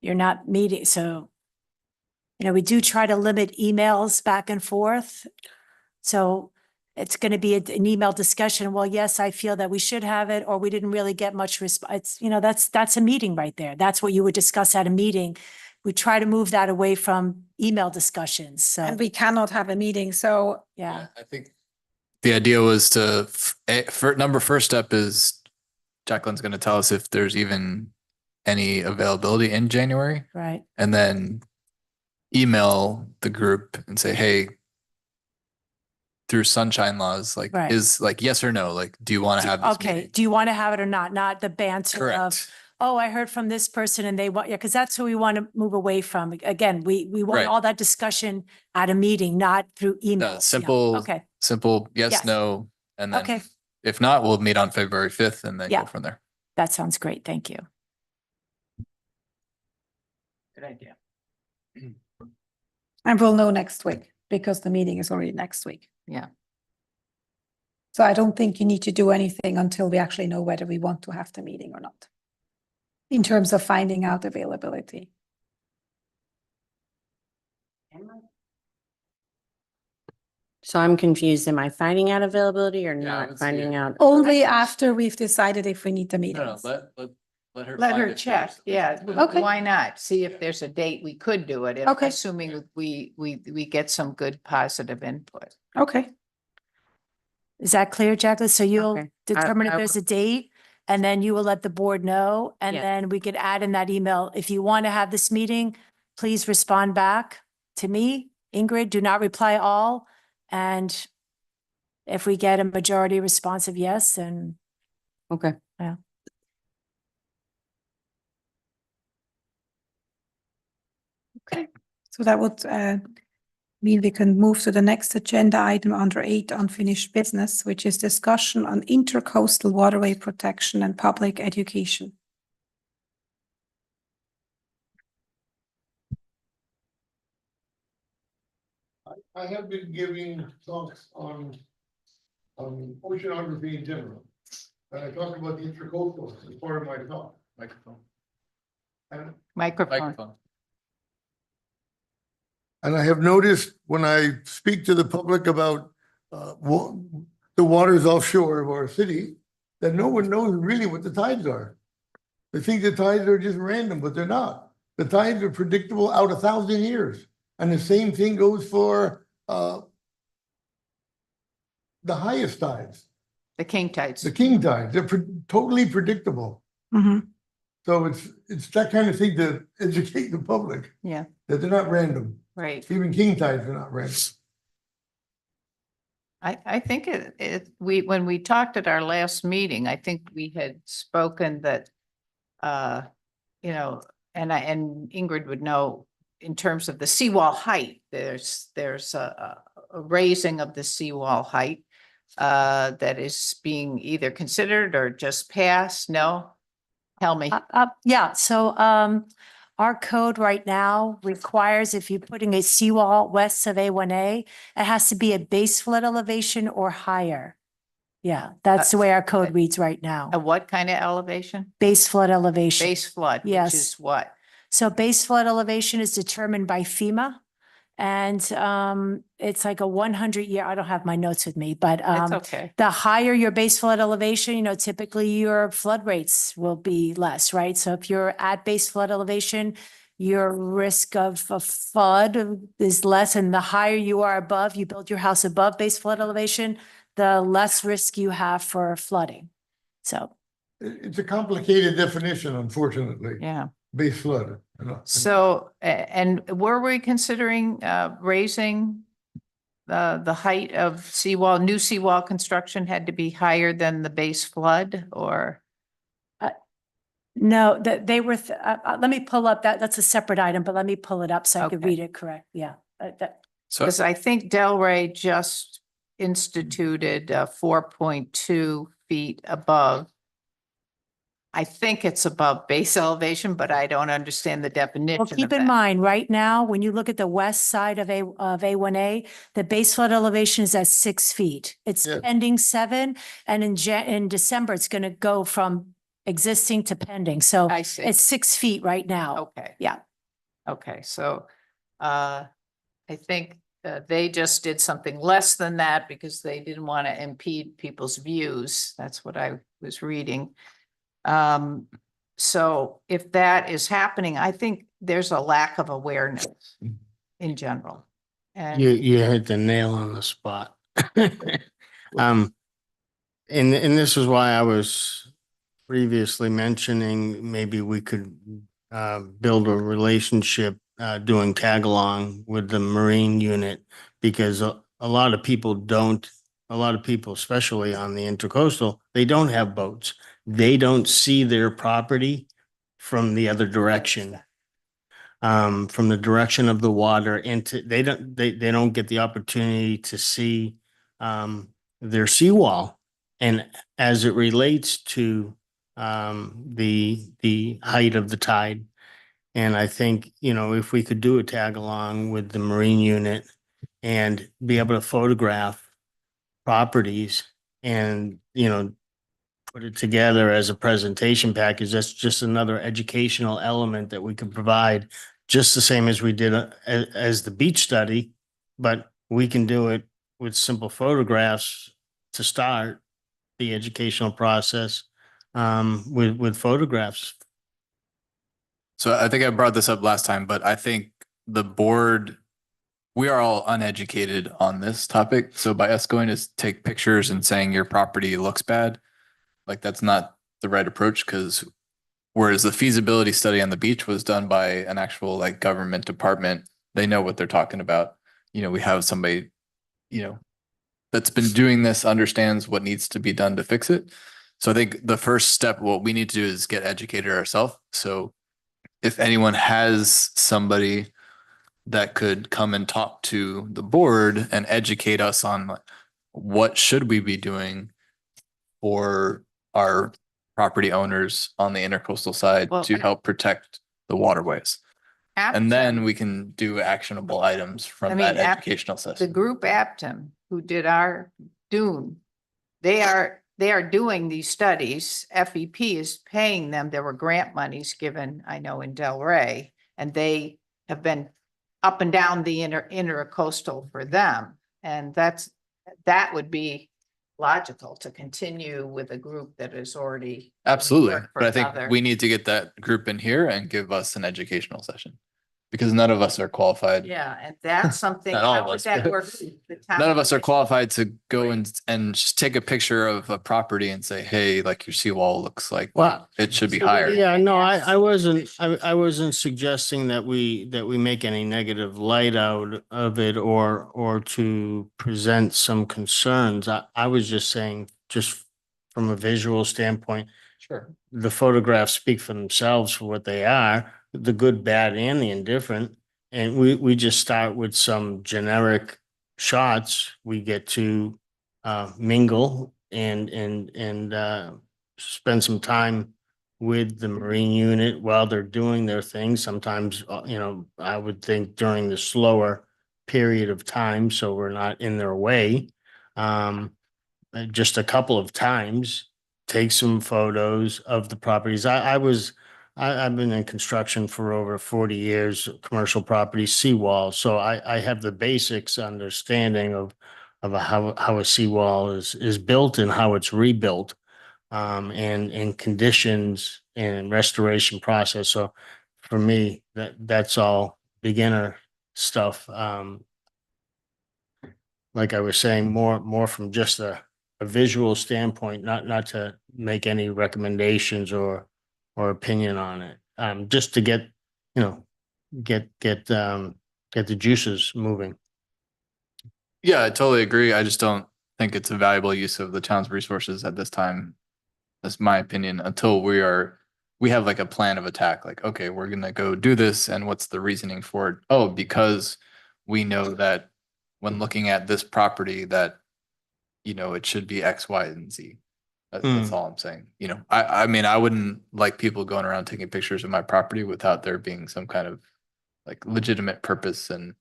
you're not meeting, so, you know, we do try to limit emails back and forth. So it's going to be an email discussion. Well, yes, I feel that we should have it, or we didn't really get much response. You know, that's a meeting right there. That's what you would discuss at a meeting. We try to move that away from email discussions. So, And we cannot have a meeting, so yeah, I think the idea was to, first step is Jacqueline's going to tell us if there's even any availability in January, right. and then email the group and say, hey, through sunshine laws, like, Right. is like, yes or no, like, do you want to have this Okay, meeting? do you want to have it or not? Not the banter of, Correct. oh, I heard from this person and they want, yeah, because that's who we want to move away from. Again, we want Right. all that discussion at a meeting, not through emails. Yeah, simple- Okay, Simple, yes, Yes. no, and then okay, if not, we'll meet on February 5th and then Yeah. go from there. that sounds great. Thank you. Good idea. and we'll know next week because the meeting is already next week. Yeah. So I don't think you need to do anything until we actually know whether we want to have the meeting or not. In terms of finding out availability. So I'm confused. Am I finding out availability or Yeah, not let's see finding it. out? Only after we've decided if we need the No, meetings. let Let her Let find her it check, first. yeah. Okay. Why not? See if there's a date we could do it, Okay. assuming we get some good positive input. Okay, Is that clear, Jacqueline? So you'll Okay. determine if I there's a date and then you will let the board know. And Yeah. then we could add in that email. If you want to have this meeting, please respond back to me, Ingrid. Do not reply all. And if we get a majority response of yes, then Okay. so that would mean we can move to the next agenda item under 8, unfinished business, which is discussion on intercoastal waterway protection and public education. I have been giving talks on oceanography in general. And I talked about the intercoastal as part of my talk. Microphone. And Microphone. And I have noticed when I speak to the public about the waters offshore of our city, that no one knows really what the tides are. They think the tides are just random, but they're not. The tides are predictable out 1,000 years. And the same thing goes for the highest tides, The king tides. the king tides. They're totally predictable. Mhm. So it's that kind of thing to educate the public, Yeah, that they're not random. right. Even king tides are not random. I think when we talked at our last meeting, I think we had spoken that, and Ingrid would know in terms of the seawall height, there's a raising of the seawall height that is being either considered or just passed. No? Tell me. Yeah, so our code right now requires if you're putting a seawall west of A1A, it has to be a base flood elevation or higher. Yeah, that's the way our code reads right now. A what kind of elevation? Base flood elevation. Base flood, which Yes. is what? So base flood elevation is determined by FEMA. And it's like a 100-year, I don't have my notes with me, but It's okay. the higher your base flood elevation, typically your flood rates will be less, right? So if you're at base flood elevation, your risk of a flood is less, and the higher you are above, you build your house above base flood elevation, the less risk you have for flooding. So It's a complicated definition, unfortunately, Yeah. base flood. So, and were we considering raising the height of seawall, new seawall construction had to be higher than the base flood or? no, that they were, let me pull up that's a separate item, but let me pull it up so I could Okay. read it correct. Yeah. So Because I think Delray just instituted 4.2 feet above. I think it's above base elevation, but I don't understand the definition Well, of keep in that. mind, right now, when you look at the west side of A1A, the base flood elevation is at 6 feet. It's Yeah. pending 7, and in December, it's going to go from existing to pending. So I see. it's 6 feet right now. Okay. Yeah. Okay, so I think they just did something less than that because they didn't want to impede people's views. That's what I was reading. So if that is happening, I think there's a lack of awareness in general. And You hit the nail on the spot. And this is why I was previously mentioning maybe we could build a relationship doing tag along with the Marine unit, because a lot of people, especially on the intercoastal, they don't have boats. They don't see their property from the other direction. From the direction of the water into, they don't get the opportunity to see their seawall. And as it relates to the height of the tide. And I think, if we could do a tag along with the Marine unit and be able to photograph properties and, put it together as a presentation package, that's just another educational element that we could provide, just the same as we did as the beach study, but we can do it with simple photographs to start the educational process with photographs So I think I brought this up last time, but I think the board, we are all uneducated on this topic. So by us going to take pictures and saying your property looks bad, like that's not the right approach, because whereas the feasibility study on the beach was done by an actual like government department, they know what they're talking about. You know, we have somebody, you know, that's been doing this, understands what needs to be done to fix it. So I think the first step, what we need to do is get educated ourselves. So if anyone has somebody that could come and talk to the board and educate us on like, what should we be doing for our property owners on the intercoastal side Well, to help protect the waterways. And then Aptum- we can do actionable items I from mean, that Apt- educational The session. group Aptum, who did our Dune, they are doing these studies. FEP is paying them. There were grant monies given, I know, in Delray, and they have been up and down the intercoastal for them. And that would be logical to continue with a group that is already. Absolutely. work for But I think another. we need to get that group in here and give us an educational session. Because none of us are qualified. Yeah, and that's something, Not all how of would us, that but work? The town None of us are commission? qualified to go and just take a picture of a property and say, hey, like your seawall looks like Well, it should be higher. yeah, no, I wasn't suggesting that we make any negative light out of it or to present some concerns. I was just saying, just from a visual standpoint, Sure. the photographs speak for themselves for what they are, the good, bad, and the indifferent. And we just start with some generic shots. We get to mingle and spend some time with the Marine unit while they're doing their thing. Sometimes, I would think during the slower period of time, so we're not in their way. Just a couple of times, take some photos of the properties. I've been in construction for over 40 years, commercial property, seawall. So I have the basics understanding of how a seawall is built and how it's rebuilt, and conditions and restoration process. So for me, that's all beginner stuff. Like I was saying, more from just a visual standpoint, not to make any recommendations or opinion on it. Just to get, get the juices moving. Yeah, I totally agree. I just don't think it's a valuable use of the town's resources at this time. That's my opinion, until we have like a plan of attack, like, okay, we're gonna go do this, and what's the reasoning for it? Oh, because we know that when looking at this property that, it should be X, Y, and Z. That's all I'm saying. I mean, I wouldn't like people going around taking pictures of my property without there being some kind of like legitimate purpose and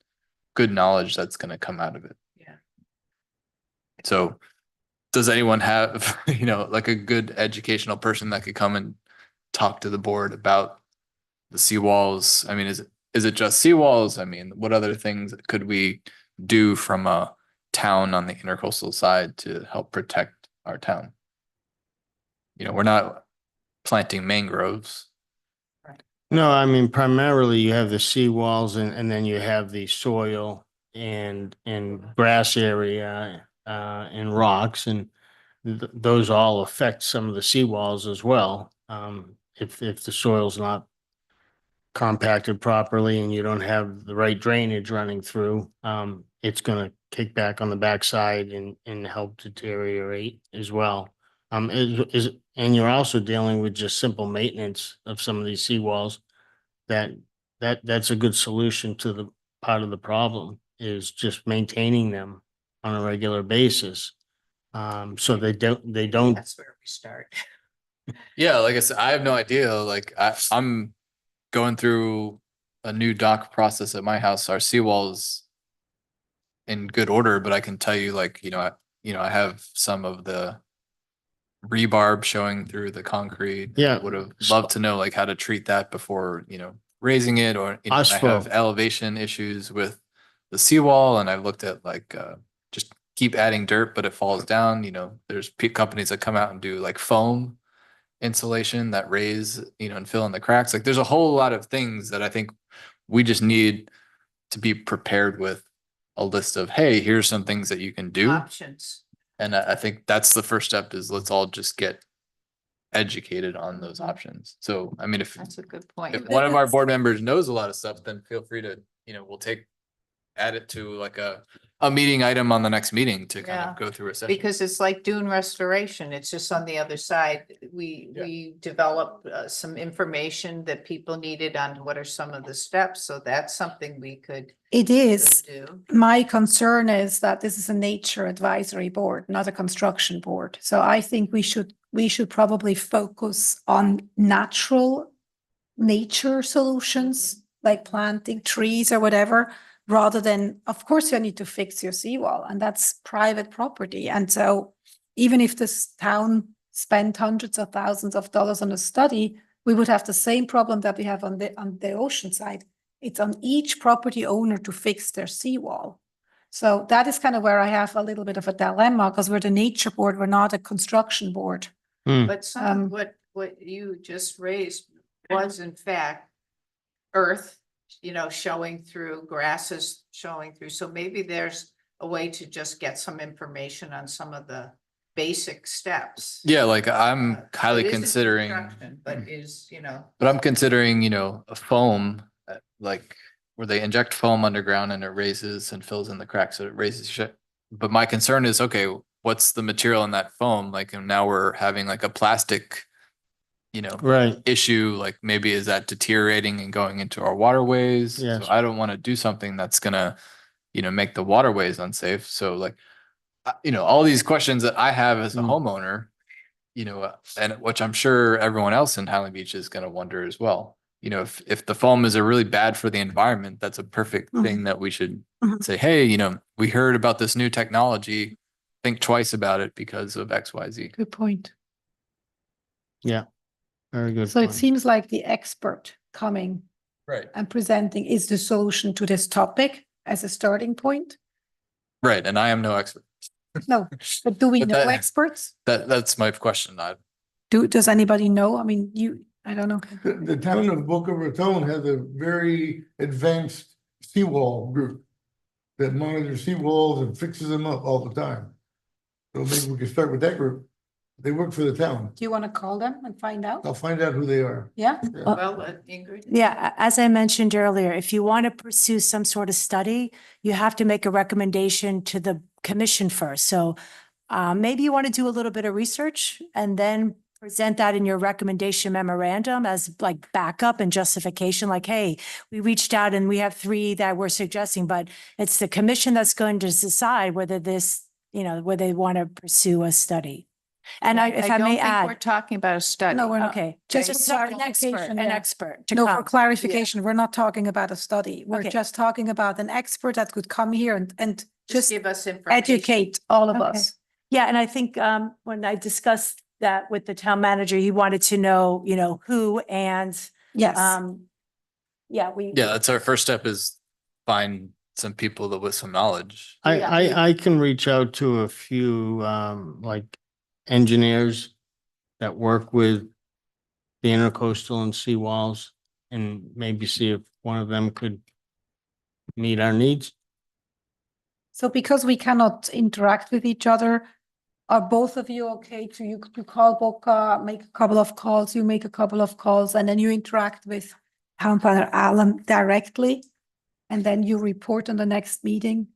good knowledge that's gonna come out of it. Yeah. So does anyone have, like a good educational person that could come and talk to the board about the seawalls? I mean, is it just seawalls? I mean, what other things could we do from a town on the intercoastal side to help protect our town? We're not planting mangroves. No, I mean, primarily you have the seawalls and then you have the soil and grass area and rocks, and those all affect some of the seawalls as well. If the soil's not compacted properly and you don't have the right drainage running through, it's gonna kick back on the backside and help deteriorate as well. And you're also dealing with just simple maintenance of some of these seawalls. That's a good solution to the part of the problem, is just maintaining them on a regular basis. So they don't, That's where we start. Yeah, like I said, I have no idea. Like I'm going through a new dock process at my house. Our seawall's in good order, but I can tell you, like, I have some of the rebarb showing through the concrete. Yeah. Would have loved to know like how to treat that before, raising it, or, I have Asphalt. elevation issues with the seawall, and I've looked at like, just keep adding dirt, but it falls down. There's companies that come out and do like foam insulation that raise, and fill in the cracks. Like there's a whole lot of things that I think we just need to be prepared with a list of, hey, here's some things that you can do. Options. And I think that's the first step is let's all just get educated on those options. So, I mean, if That's a good point. if one of our board members knows a lot of stuff, then feel free to, we'll add it to like a meeting item on the next meeting to kind Yeah. of go through a session. Because it's like dune restoration. It's just on the other side. We developed some information that people needed on what are some of the steps. So that's something we could It is. do. My concern is that this is a nature advisory board, not a construction board. So I think we should probably focus on natural nature solutions, like planting trees or whatever, rather than, of course, you need to fix your seawall, and that's private property. And so even if this town spent hundreds of thousands of dollars on a study, we would have the same problem that we have on the ocean side. It's on each property owner to fix their seawall. So that is kind of where I have a little bit of a dilemma, because we're the nature board, we're not a construction board. But some of what you just raised was in fact earth, showing through, grasses showing through. So maybe there's a way to just get some information on some of the basic steps. Yeah, like I'm So highly it isn't considering, construction, But is, but I'm considering, a foam, like where they inject foam underground and it raises and fills in the cracks, so it raises shit. But my concern is, okay, what's the material in that foam? Like, and now we're having like a plastic, Right. issue, like maybe is that deteriorating and going into our waterways? Yes. So I don't want to do something that's gonna, make the waterways unsafe. So like, all these questions that I have as a homeowner, and which I'm sure everyone else in Highland Beach is gonna wonder as well. If the foam is a really bad for the environment, that's a perfect thing that we should say, hey, we heard about this new technology. Think twice about it because of X, Y, Z. Good point. Very good. So it point. seems like the expert coming Right. and presenting is the solution to this topic as a starting point. Right. And I am no expert. No, but do we But know that- experts? That's my question. Does anybody know? I mean, I don't know. The town of Boca Raton has a very advanced seawall group that monitors seawalls and fixes them up all the time. So maybe we could start with that group. They work for the town. Do you want to call them and find out? I'll find out who they are. Yeah? well, Ingrid. Yeah, as I mentioned earlier, if you want to pursue some sort of study, you have to make a recommendation to the commission first. So maybe you want to do a little bit of research and then present that in your recommendation memorandum as like backup and justification, like, hey, we reached out and we have 3 that we're suggesting, but it's the commission that's going to decide whether this, whether they want to pursue a study. And if I don't may think We're add, talking about a study. No, we're not. okay, Just just for an expert, clarification, an yeah. expert to No, for come. clarification, we're not talking about a study. We're Okay. just talking about an expert that could come here and Just just give us information. educate all of Okay. us. Yeah, and I think when I discussed that with the town manager, he wanted to know, who and Yes. yeah, Yeah, that's our first step is find some people that with some knowledge. I can reach out to a few, like engineers that work with the intercoastal and seawalls and maybe see if one of them could meet our needs. So because we cannot interact with each other, are both of you okay to call Boca, make a couple of calls, you make a couple of calls, and then you interact with town planner Alan directly? And then you report on the next meeting,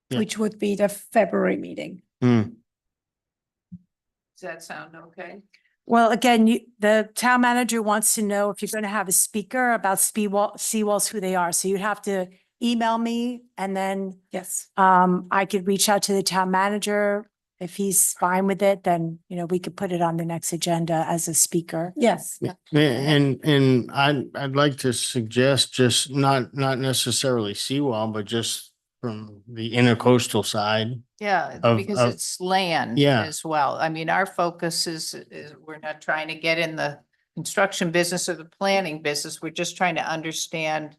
Yeah. which would be the February meeting. Does that sound okay? well, again, the town manager wants to know if you're going to have a speaker about seawalls, who they are. So you'd have to email me and then Yes. I could reach out to the town manager. If he's fine with it, then, we could put it on the next agenda as a speaker. Yes. And I'd like to suggest just not necessarily seawall, but just from the intercoastal side. Yeah, Of- because of- it's land Yeah. as well. I mean, our focus is we're not trying to get in the construction business or the planning business. We're just trying to understand,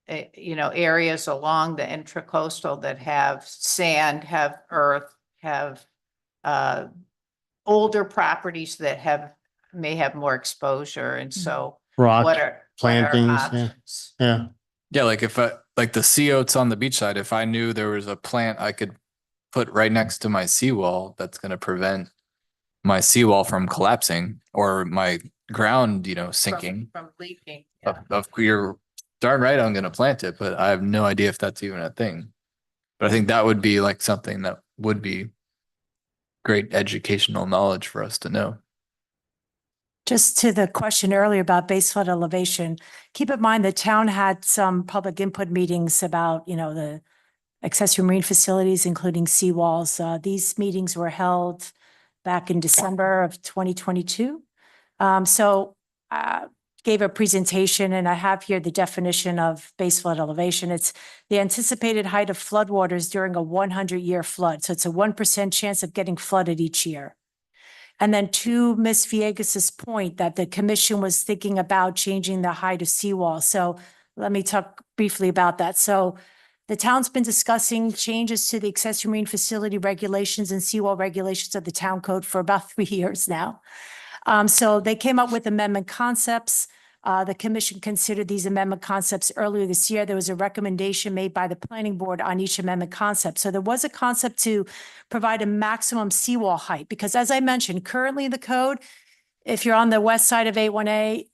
areas along the intracoastal that have sand, have earth, have older properties that have may have more exposure, and so Rock what are plantings, yeah. options? Yeah, Yeah, like if I, like the sea oats on the beach side, if I knew there was a plant I could put right next to my seawall that's gonna prevent my seawall from collapsing or my ground, sinking. From leaking. Of you're darn right I'm gonna plant it, but I have no idea if that's even a thing. But I think that would be like something that would be great educational knowledge for us to know. Just to the question earlier about base flood elevation, keep in mind the town had some public input meetings about, the accessory marine facilities, including seawalls. These meetings were held back in December of 2022. Gave a presentation, and I have here the definition of base flood elevation. It's the anticipated height of floodwaters during a 100-year flood. So it's a 1% chance of getting flooded each year. And then to Ms. Viegas's point that the commission was thinking about changing the height of seawall. So let me talk briefly about that. So the town's been discussing changes to the accessory marine facility regulations and seawall regulations of the town code for about 3 years now. So they came up with amendment concepts. The commission considered these amendment concepts earlier this year. There was a recommendation made by the planning board on each amendment concept. So there was a concept to provide a maximum seawall height, because as I mentioned, currently in the code, if you're on the west side of 81A,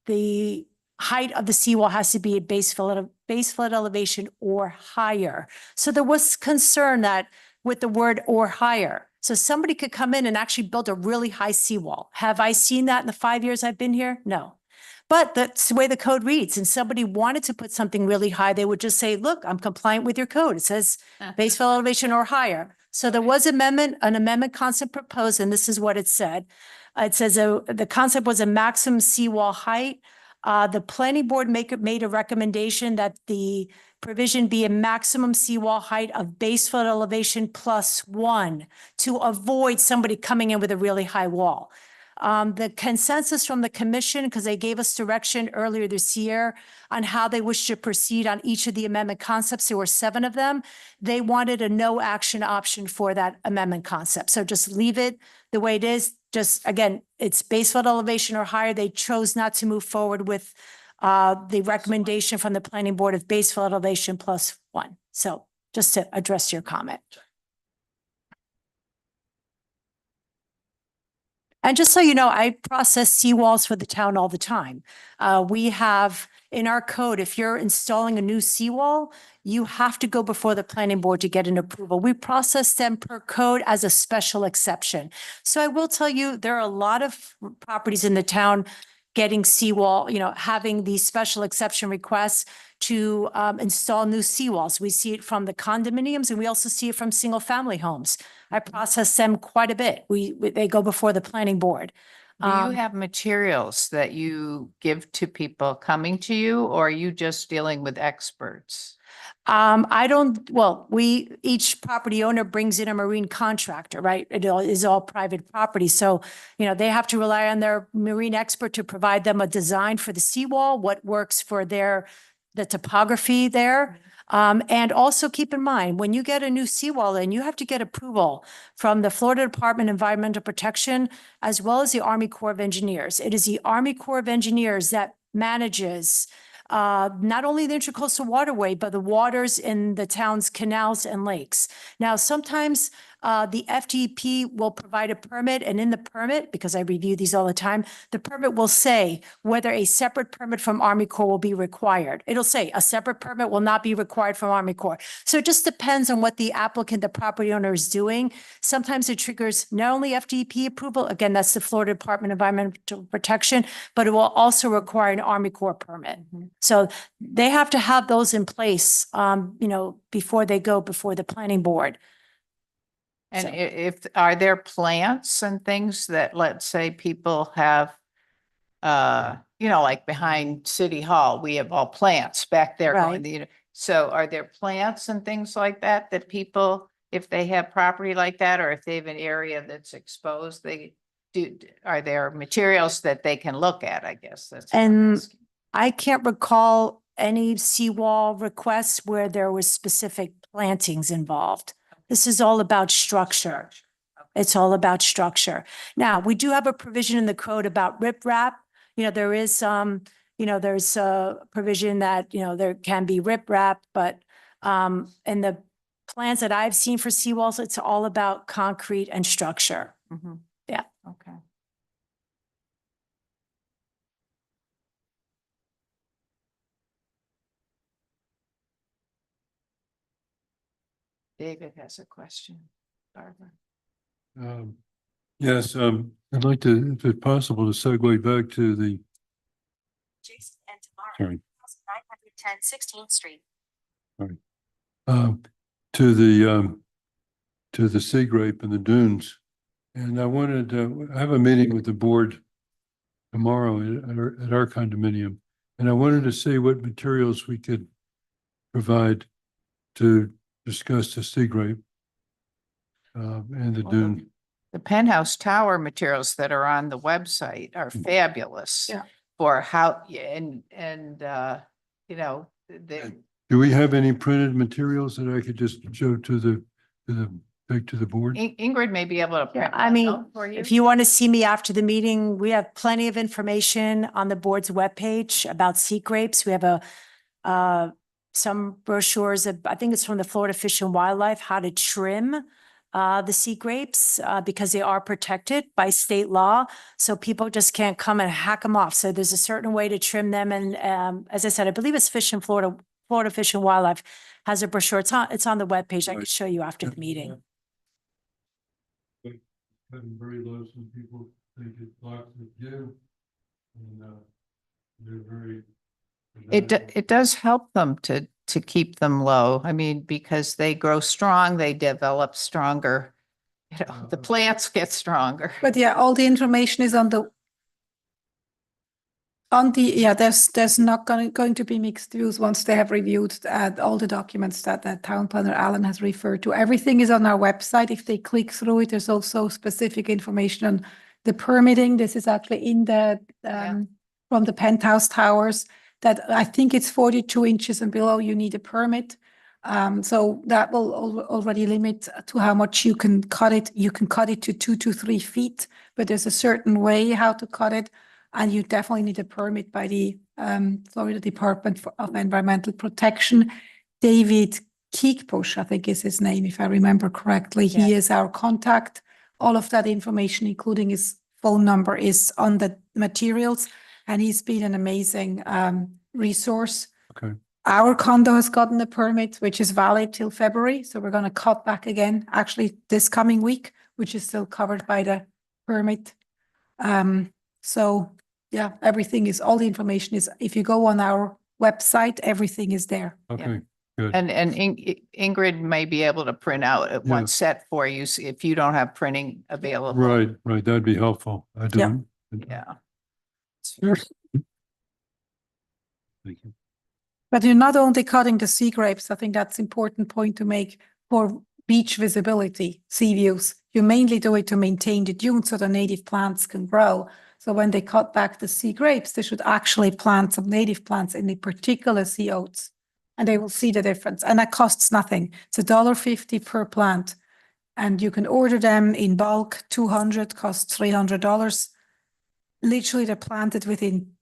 the height of the seawall has to be at base flood elevation or higher. So there was concern that with the word or higher, so somebody could come in and actually build a really high seawall. Have I seen that in the 5 years I've been here? No. But that's the way the code reads. And somebody wanted to put something really high, they would just say, look, I'm compliant with your code. It says base flood elevation or higher. So there was an amendment concept proposed, and this is what it said. It says the concept was a maximum seawall height. The planning board made a recommendation that the provision be a maximum seawall height of base flood elevation +1 to avoid somebody coming in with a really high wall. The consensus from the commission, because they gave us direction earlier this year on how they wish to proceed on each of the amendment concepts, there were 7 of them. They wanted a no action option for that amendment concept. So just leave it the way it is. Just again, it's base flood elevation or higher. They chose not to move forward with the recommendation from the planning board of base flood elevation +1. So just to address your comment. And just so you know, I process seawalls for the town all the time. We have in our code, if you're installing a new seawall, you have to go before the planning board to get an approval. We process them per code as a special exception. So I will tell you, there are a lot of properties in the town getting seawall, having these special exception requests to install new seawalls. We see it from the condominiums, and we also see it from single family homes. I process them quite a bit. They go before the planning board. Do you have materials that you give to people coming to you, or are you just dealing with experts? Each property owner brings in a marine contractor, right? It is all private property. So, they have to rely on their marine expert to provide them a design for the seawall, what works for the topography there. And also keep in mind, when you get a new seawall in, you have to get approval from the Florida Department of Environmental Protection, as well as the Army Corps of Engineers. It is the Army Corps of Engineers that manages not only the Intracoastal Waterway, but the waters in the town's canals and lakes. Now, sometimes the FDP will provide a permit, and in the permit, because I review these all the time, the permit will say whether a separate permit from Army Corps will be required. It'll say a separate permit will not be required from Army Corps. So it just depends on what the applicant, the property owner, is doing. Sometimes it triggers not only FDP approval, again, that's the Florida Department of Environmental Protection, but it will also require an Army Corps permit. So they have to have those in place, before they go before the planning board. And are there plants and things that, let's say, people have, like behind City Hall, we have all plants back there. Right. So are there plants and things like that people, if they have property like that, or if they have an area that's exposed, are there materials that they can look at, I guess? I can't recall any seawall requests where there was specific plantings involved. This is all about structure. It's all about structure. Now, we do have a provision in the code about riprap. There is there's a provision that, there can be riprap, but in the plans that I've seen for seawalls, it's all about concrete and structure. Yeah. Okay. David has a question. Barbara. Yes, I'd like to, if it's possible, to segue back to the, Jason and Tamara, sorry, 910 16th Street. to the sea grape and the dunes. And I wanted to, I have a meeting with the board tomorrow at our condominium. And I wanted to see what materials we could provide to discuss the sea grape and the Well, dune. The penthouse tower materials that are on the website are fabulous. Yeah. For how, the, Do we have any printed materials that I could just show take to the board? Ingrid may be able to. Yeah, print I one mean, out for you. if you want to see me after the meeting, we have plenty of information on the board's webpage about sea grapes. We have some brochures, I think it's from the Florida Fish and Wildlife, how to trim the sea grapes because they are protected by state law. So people just can't come and hack them off. So there's a certain way to trim them. And as I said, I believe it's Florida Fish and Wildlife has a brochure. It's on the webpage. I could show you after the meeting. Cutting very low, some people think it blocks the view. And they're very. It does help them to keep them low. I mean, because they grow strong, they develop stronger. The plants get stronger. But yeah, all the information is there's not going to be mixed views once they have reviewed all the documents that the town planner Alan has referred to. Everything is on our website. If they click through it, there's also specific information on the permitting. This is actually in the from the penthouse towers that I think it's 42 inches and below you need a permit. So that will already limit to how much you can cut it. You can cut it to 2 to 3 feet, but there's a certain way how to cut it. And you definitely need a permit by the Florida Department of Environmental Protection. David Keekbush, I think is his name, if I remember correctly. He is our contact. All of that information, including his phone number, is on the materials. And he's been an amazing resource. Okay. Our condo has gotten a permit, which is valid till February. So we're going to cut back again, actually this coming week, which is still covered by the permit. So yeah, all the information is, if you go on our website, everything is there. Okay, good. And Ingrid may be able to print out Yeah. one set for you if you don't have printing available. Right, that'd be helpful. I Yeah. don't. Yeah. Thank you. But you're not only cutting the sea grapes, I think that's an important point to make for beach visibility, sea views. You mainly do it to maintain the dunes so the native plants can grow. So when they cut back the sea grapes, they should actually plant some native plants in the particular sea oats, and they will see the difference. And that costs nothing. It's $1.50 per plant. And you can order them in bulk. 200 costs $300. Literally, they're planted within,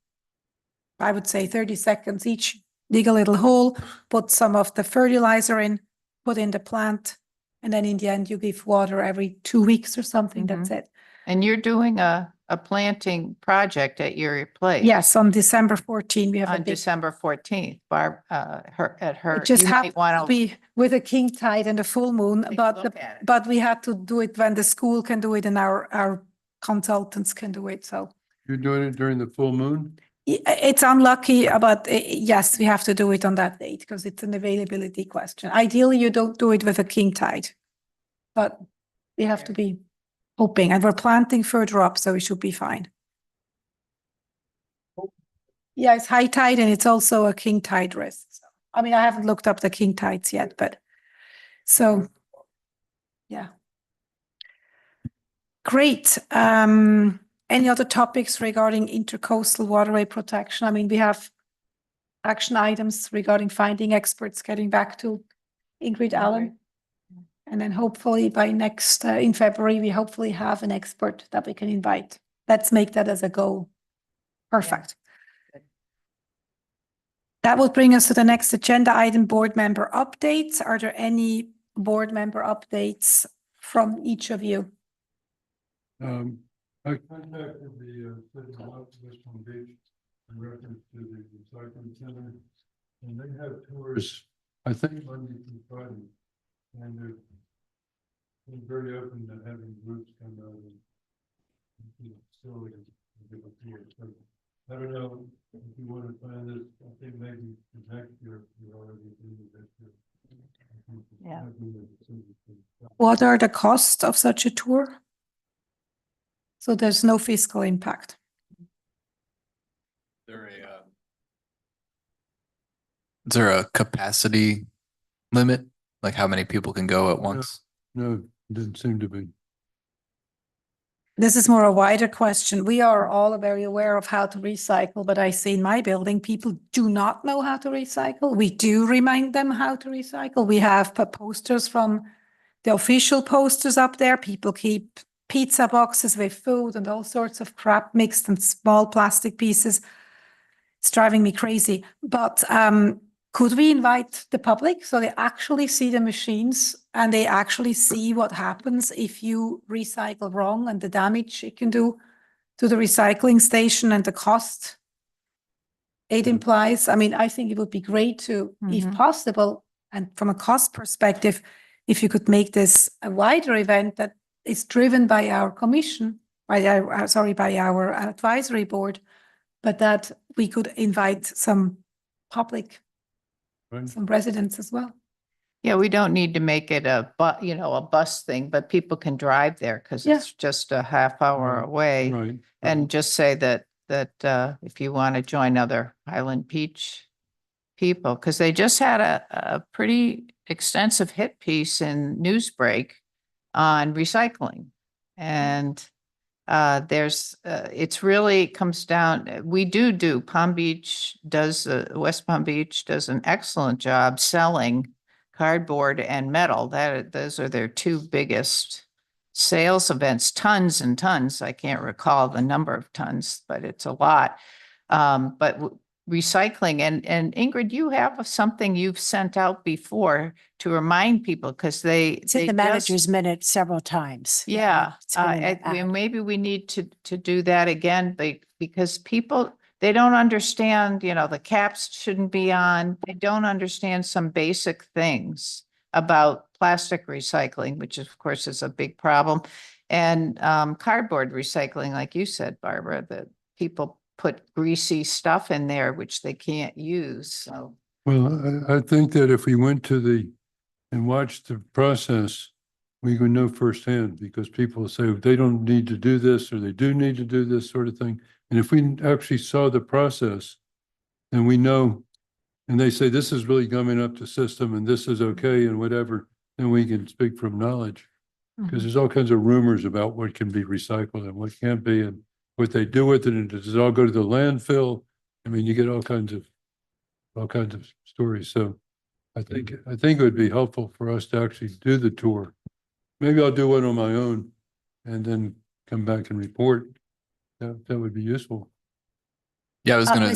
I would say, 30 seconds each. Dig a little hole, put some of the fertilizer in, put in the plant, and then in the end, you give water every 2 weeks or something. That's it. And you're doing a planting project at your place. Yes, on December 14, we have a On big, December 14th, it just you happened might to want to be with a king tide and a full moon, take a but look at it. but we had to do it when the school can do it and our consultants can do it. So You're doing it during the full moon? it's unlucky, but yes, we have to do it on that date because it's an availability question. Ideally, you don't do it with a king tide, but we have to be hoping, and we're planting further up, so we should be fine. Yeah, it's high tide and it's also a king tide risk. So, I mean, I haven't looked up the king tides yet, but so yeah. Great. Any other topics regarding intercoastal waterway protection? I mean, we have action items regarding finding experts, getting back to Ingrid Allen. And then hopefully by next, in February, we hopefully have an expert that we can invite. Let's make that as a goal. Perfect. That will bring us to the next agenda item, board member updates. Are there any board member updates from each of you? I contacted the city of West Palm Beach in reference to the recycling center, and they have tours, I think Monday through Friday, and they're very open to having groups come out and facilities and give a tour. So I don't know if you want to plan this. I think maybe next year we already do this year. Yeah. What are the costs of such a tour? So there's no fiscal impact. Is there a capacity limit? Like how many people can go at once? No, didn't seem to be. This is more a wider question. We are all very aware of how to recycle, but I see in my building, people do not know how to recycle. We do remind them how to recycle. We have posters from the official posters up there. People keep pizza boxes with food and all sorts of crap mixed in small plastic pieces. It's driving me crazy. But could we invite the public so they actually see the machines and they actually see what happens if you recycle wrong and the damage it can do to the recycling station and the cost it implies? I mean, I think it would be great to, if possible, and from a cost perspective, if you could make this a wider event that is driven by our commission, by our advisory board, but that we could invite some public, Right. some residents as well. Yeah, we don't need to make it a bus thing, but people can drive there because Yeah. it's just a half hour Right. away. Right. And just say that if you want to join other Highland Beach people, because they just had a pretty extensive hit piece in Newsbreak on recycling. And it's really comes down, we do Palm Beach does, West Palm Beach does an excellent job selling cardboard and metal. Those are their two biggest sales events, tons and tons. I can't recall the number of tons, but it's a lot. But recycling and Ingrid, you have something you've sent out before to remind people because It's in the manager's minute several times. yeah, It's been in the app. maybe we need to do that again, because people, they don't understand, the caps shouldn't be on. They don't understand some basic things about plastic recycling, which of course is a big problem. And cardboard recycling, like you said, Barbara, that people put greasy stuff in there, which they can't use, so. Well, I think that if we went to and watched the process, we would know firsthand because people say they don't need to do this or they do need to do this sort of thing. And if we actually saw the process, then we know, and they say this is really coming up the system and this is okay and whatever, then we can speak from knowledge. Because there's all kinds of rumors about what can be recycled and what can't be and what they do with it. And does it all go to the landfill? I mean, you get all kinds of stories. So I think it would be helpful for us to actually do the tour. Maybe I'll do one on my own and then come back and report. That would be useful. Yeah, I was gonna,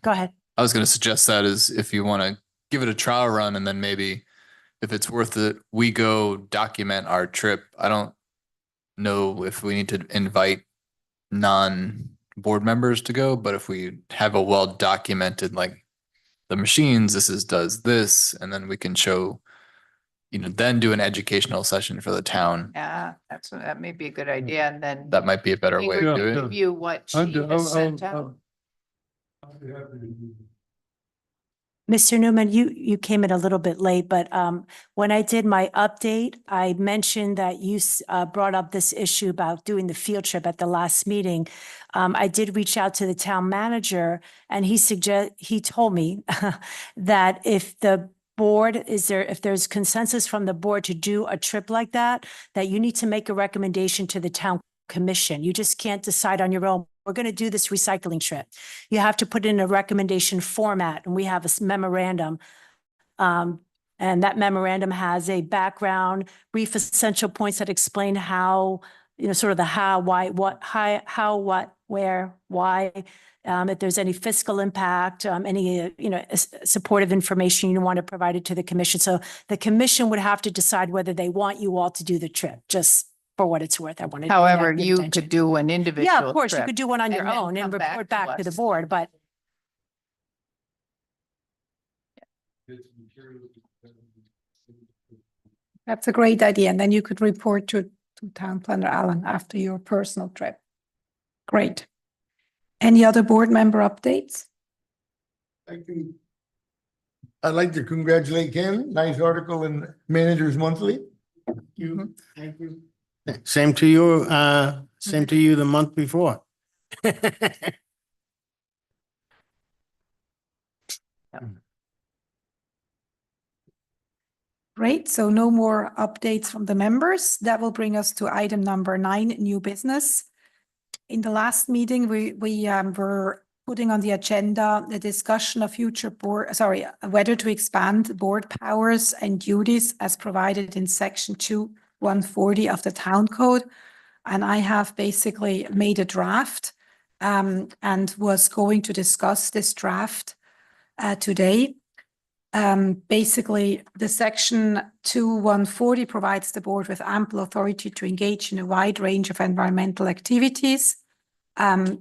Go ahead. I was gonna suggest that is if you want to give it a trial run and then maybe if it's worth it, we go document our trip. I don't know if we need to invite non-board members to go, but if we have a well-documented, like the machines, does this, and then we can show, then do an educational session for the town. Yeah, that may be a good idea, and then That might be a better way to do it. review what she has sent out. I'll be happy to do that. Mr. Newman, you came in a little bit late, but when I did my update, I mentioned that you brought up this issue about doing the field trip at the last meeting. I did reach out to the town manager and he told me that if the board if there's consensus from the board to do a trip like that you need to make a recommendation to the town commission. You just can't decide on your own. We're going to do this recycling trip. You have to put in a recommendation format, and we have a memorandum And that memorandum has a background, brief essential points that explain how, sort of the how, why, what, how, what, where, why. If there's any fiscal impact, any, supportive information you want to provide it to the commission. So the commission would have to decide whether they want you all to do the trip, just for what it's worth. I wanted. However, you could do an individual Yeah, of course, you trip could do one on your and then own and come back report to back to the us. board, but That's a great idea. And then you could report to Town Planner Allen after your personal trip. Great. Any other board member updates? I'd like to congratulate Ken. Nice article in Managers Monthly. Thank you. Same to you, the month before. Great. So no more updates from the members. That will bring us to item number 9, new business. In the last meeting, we were putting on the agenda the discussion of whether to expand board powers and duties as provided in section 2-140 of the town code. And I have basically made a draft and was going to discuss this draft today. Basically, the section 2-140 provides the board with ample authority to engage in a wide range of environmental activities,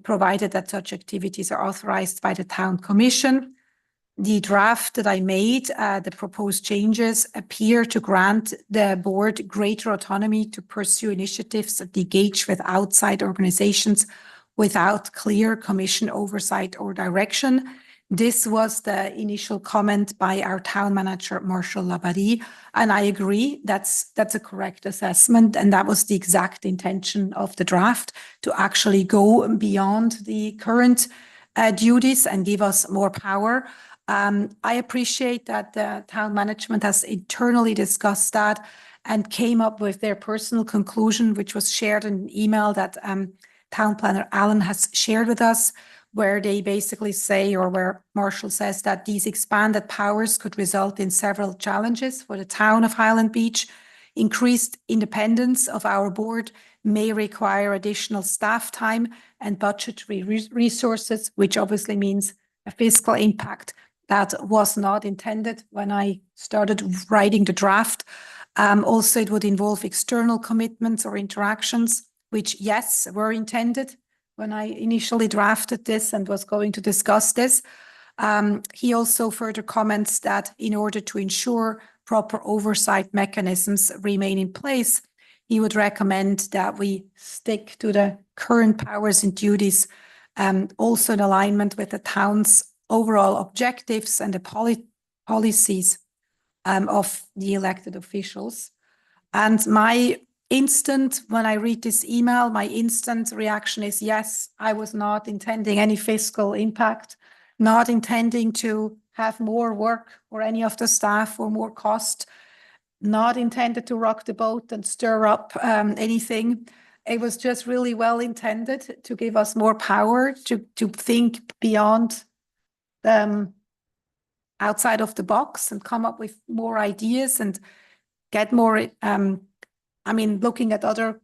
provided that such activities are authorized by the town commission. The draft that I made, the proposed changes appear to grant the board greater autonomy to pursue initiatives that engage with outside organizations without clear commission oversight or direction. This was the initial comment by our town manager, Marshall Labadie, and I agree that's a correct assessment, and that was the exact intention of the draft, to actually go beyond the current duties and give us more power. I appreciate that the town management has internally discussed that and came up with their personal conclusion, which was shared in an email that Town Planner Allen has shared with us, where they basically say, or where Marshall says, that these expanded powers could result in several challenges for the town of Highland Beach. Increased independence of our board may require additional staff time and budgetary resources, which obviously means a fiscal impact that was not intended when I started writing the draft. Also, it would involve external commitments or interactions, which, yes, were intended when I initially drafted this and was going to discuss this. He also further comments that in order to ensure proper oversight mechanisms remain in place, he would recommend that we stick to the current powers and duties, also in alignment with the town's overall objectives and the policies of the elected officials. And when I read this email, my instant reaction is, yes, I was not intending any fiscal impact, not intending to have more work for any of the staff or more cost, not intended to rock the boat and stir up anything. It was just really well intended to give us more power to think beyond outside of the box and come up with more ideas and get more looking at other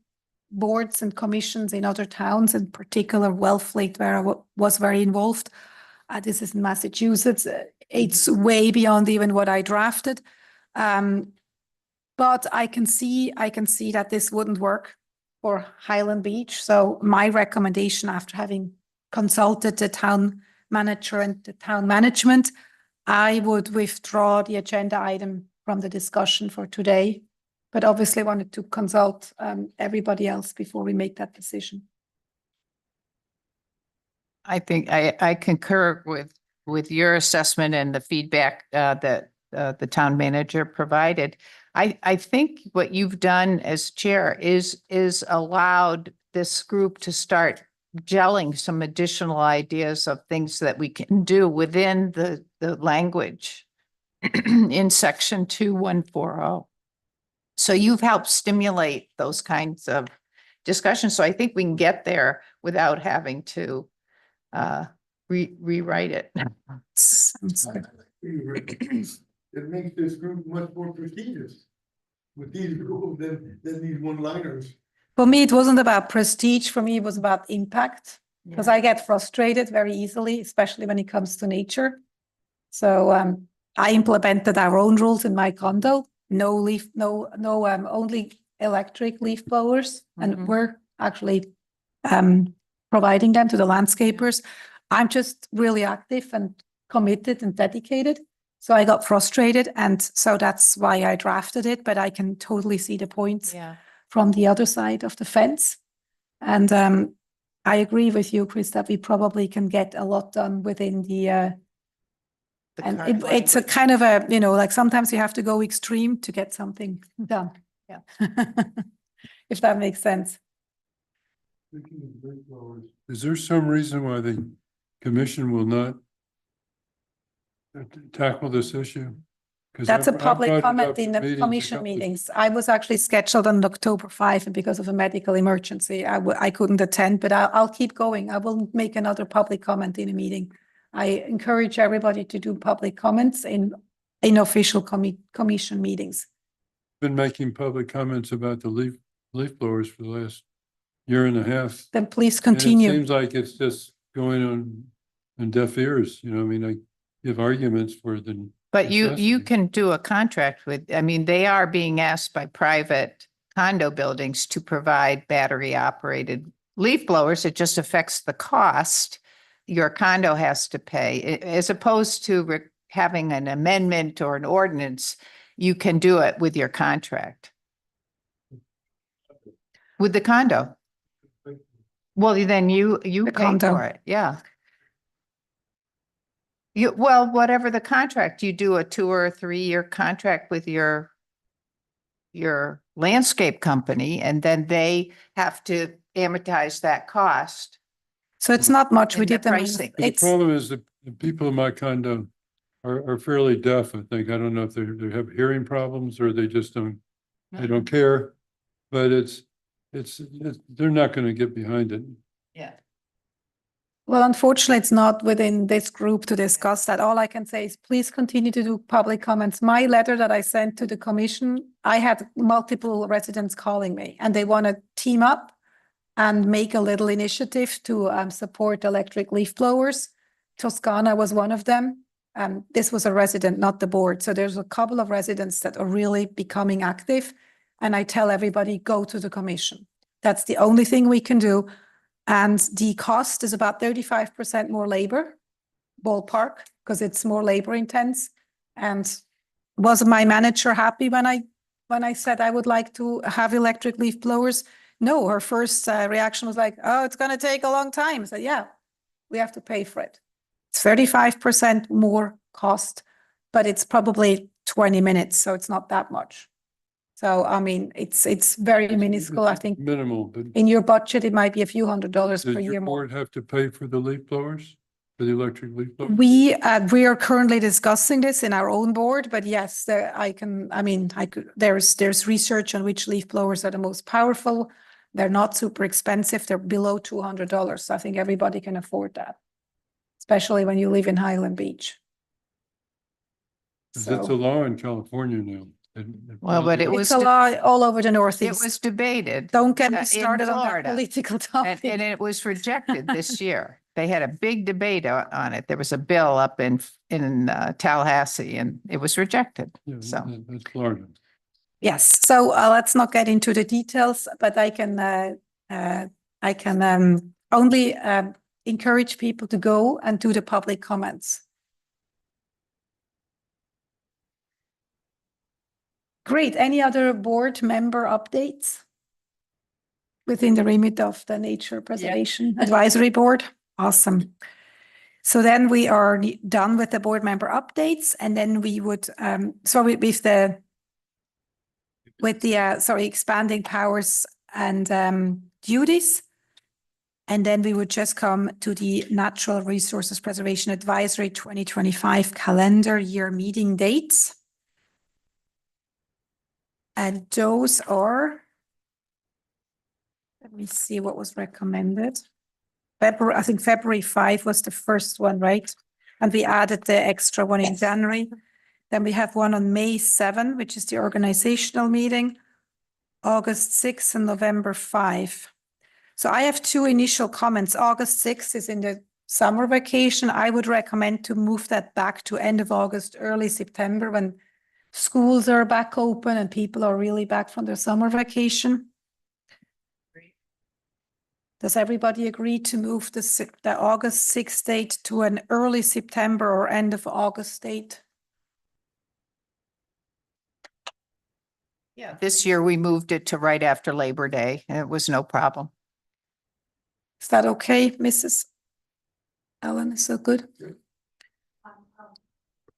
boards and commissions in other towns, in particular Wellfleet, where I was very involved. This is in Massachusetts. It's way beyond even what I drafted. But I can see that this wouldn't work for Highland Beach. So my recommendation, after having consulted the town manager and the town management, I would withdraw the agenda item from the discussion for today, but obviously wanted to consult everybody else before we make that decision. I think I concur with your assessment and the feedback that the town manager provided. I think what you've done as chair is allowed this group to start gelling some additional ideas of things that we can do within the language in section 2-140. So you've helped stimulate those kinds of discussions. So I think we can get there without having to rewrite it. Sounds good. it makes this group much more prestigious. With these rules than these one-liners. For me, it wasn't about prestige. For me, it was about impact. Because I get frustrated very easily, especially when it comes to nature. So I implemented our own rules in my condo. No leaf, only electric leaf blowers, and we're actually providing them to the landscapers. I'm just really active and committed and dedicated. So I got frustrated, and so that's why I drafted it. But I can totally see the points from the other side of the fence, and I agree with you, Chris, that we probably can get a lot done within the. And it's a kind of a, like sometimes you have to go extreme to get something done. Yeah. If that makes sense. Is there some reason why the commission will not tackle this issue? 'Cause That's a I've public brought it comment up in at the meetings a commission couple of- meetings. I was actually scheduled on October 5 and because of a medical emergency. I couldn't attend, but I'll keep going. I will make another public comment in a meeting. I encourage everybody to do public comments in official commission meetings. Been making public comments about the leaf blowers for the last year and a half. Then please And it continue. seems like it's just going on deaf ears, I mean, I give arguments for the. But you necessity. can do a contract with, I mean, they are being asked by private condo buildings to provide battery operated leaf blowers. It just affects the cost your condo has to pay, as opposed to having an amendment or an ordinance. You can do it with your contract. With the condo. Well, then you The pay condo. for it, yeah. Well, whatever the contract, you do a 2 or 3 year contract with your landscape company, and then they have to amortize that cost. So it's not much. We And the did them. pricing. But the It's, problem is the people in my condo are fairly deaf, I think. I don't know if they have hearing problems or they just they don't care. But it's, they're not gonna get behind it. Yeah. well, unfortunately, it's not within this group to discuss that. All I can say is please continue to do public comments. My letter that I sent to the commission, I had multiple residents calling me and they want to team up and make a little initiative to support electric leaf blowers. Toscana was one of them. This was a resident, not the board. So there's a couple of residents that are really becoming active. And I tell everybody, go to the commission. That's the only thing we can do. And the cost is about 35% more labor, ballpark, because it's more labor intense. And was my manager happy when I said I would like to have electric leaf blowers? No, her first reaction was like, oh, it's going to take a long time. I said, yeah, we have to pay for it. It's 35% more cost, but it's probably 20 minutes, so it's not that much. So, I mean, it's very minuscule. I think Minimal, but in your budget, it might be a few $100s does per your year more. board have to pay for the leaf blowers? For the electric leaf blowers? We are currently discussing this in our own board, but yes, there's research on which leaf blowers are the most powerful. They're not super expensive. They're below $200. So I think everybody can afford that, especially when you live in Highland Beach. Because it's a So law in California now. Well, but it it's was a law all over the It Northeast. was debated. Don't get me in started on that Florida. political And topic. it was rejected this year. They had a big debate on it. There was a bill up in Tallahassee and it was rejected. Yeah, So, that's Florida. Yes, so let's not get into the details, but I can only encourage people to go and do the public comments. Great. Any other board member updates within the remit of the Nature Preservation Advisory Board? Awesome. So then we are done with the board member updates, and then we would expanding powers and duties. And then we would just come to the Natural Resources Preservation Advisory 2025 calendar year meeting dates. And those are, let me see what was recommended. I think February 5 was the first one, right? And we added the extra one in January. Then we have one on May 7, which is the organizational meeting, August 6 and November 5. So I have two initial comments. August 6 is in the summer vacation. I would recommend to move that back to end of August, early September, when schools are back open and people are really back from their summer vacation. Does everybody agree to move the August 6th date to an early September or end of August date? Yeah, this year we moved it to right after Labor Day. It was no problem. Is that okay, Mrs. Ellen? Is that good?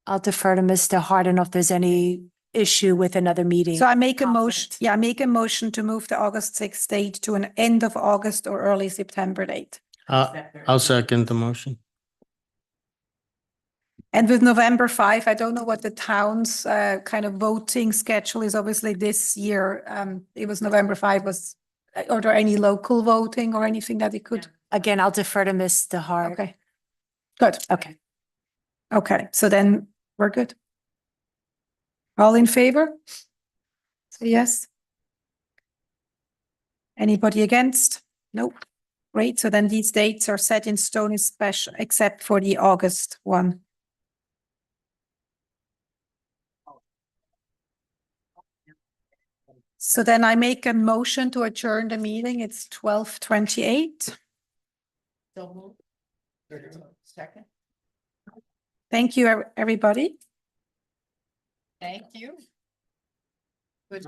I'll defer to Mr. Harden if there's any issue with another meeting. So I make a motion, Conflict. yeah, I make a motion to move the August 6th date to an end of August or early September date. I'll second the motion. And with November 5, I don't know what the town's kind of voting schedule is. Obviously, this year, it was November 5 was, are there any local voting or anything that it could? Again, I'll defer to Mr. Hart. Okay, good. Okay. Okay, so then we're good. All in favor? Say yes. Anybody against? Nope. Great, so then these dates are set in stone especially, except for the August one. So then I make a motion to adjourn the meeting. It's 12:28. Second. Thank you, everybody. Thank you. Good.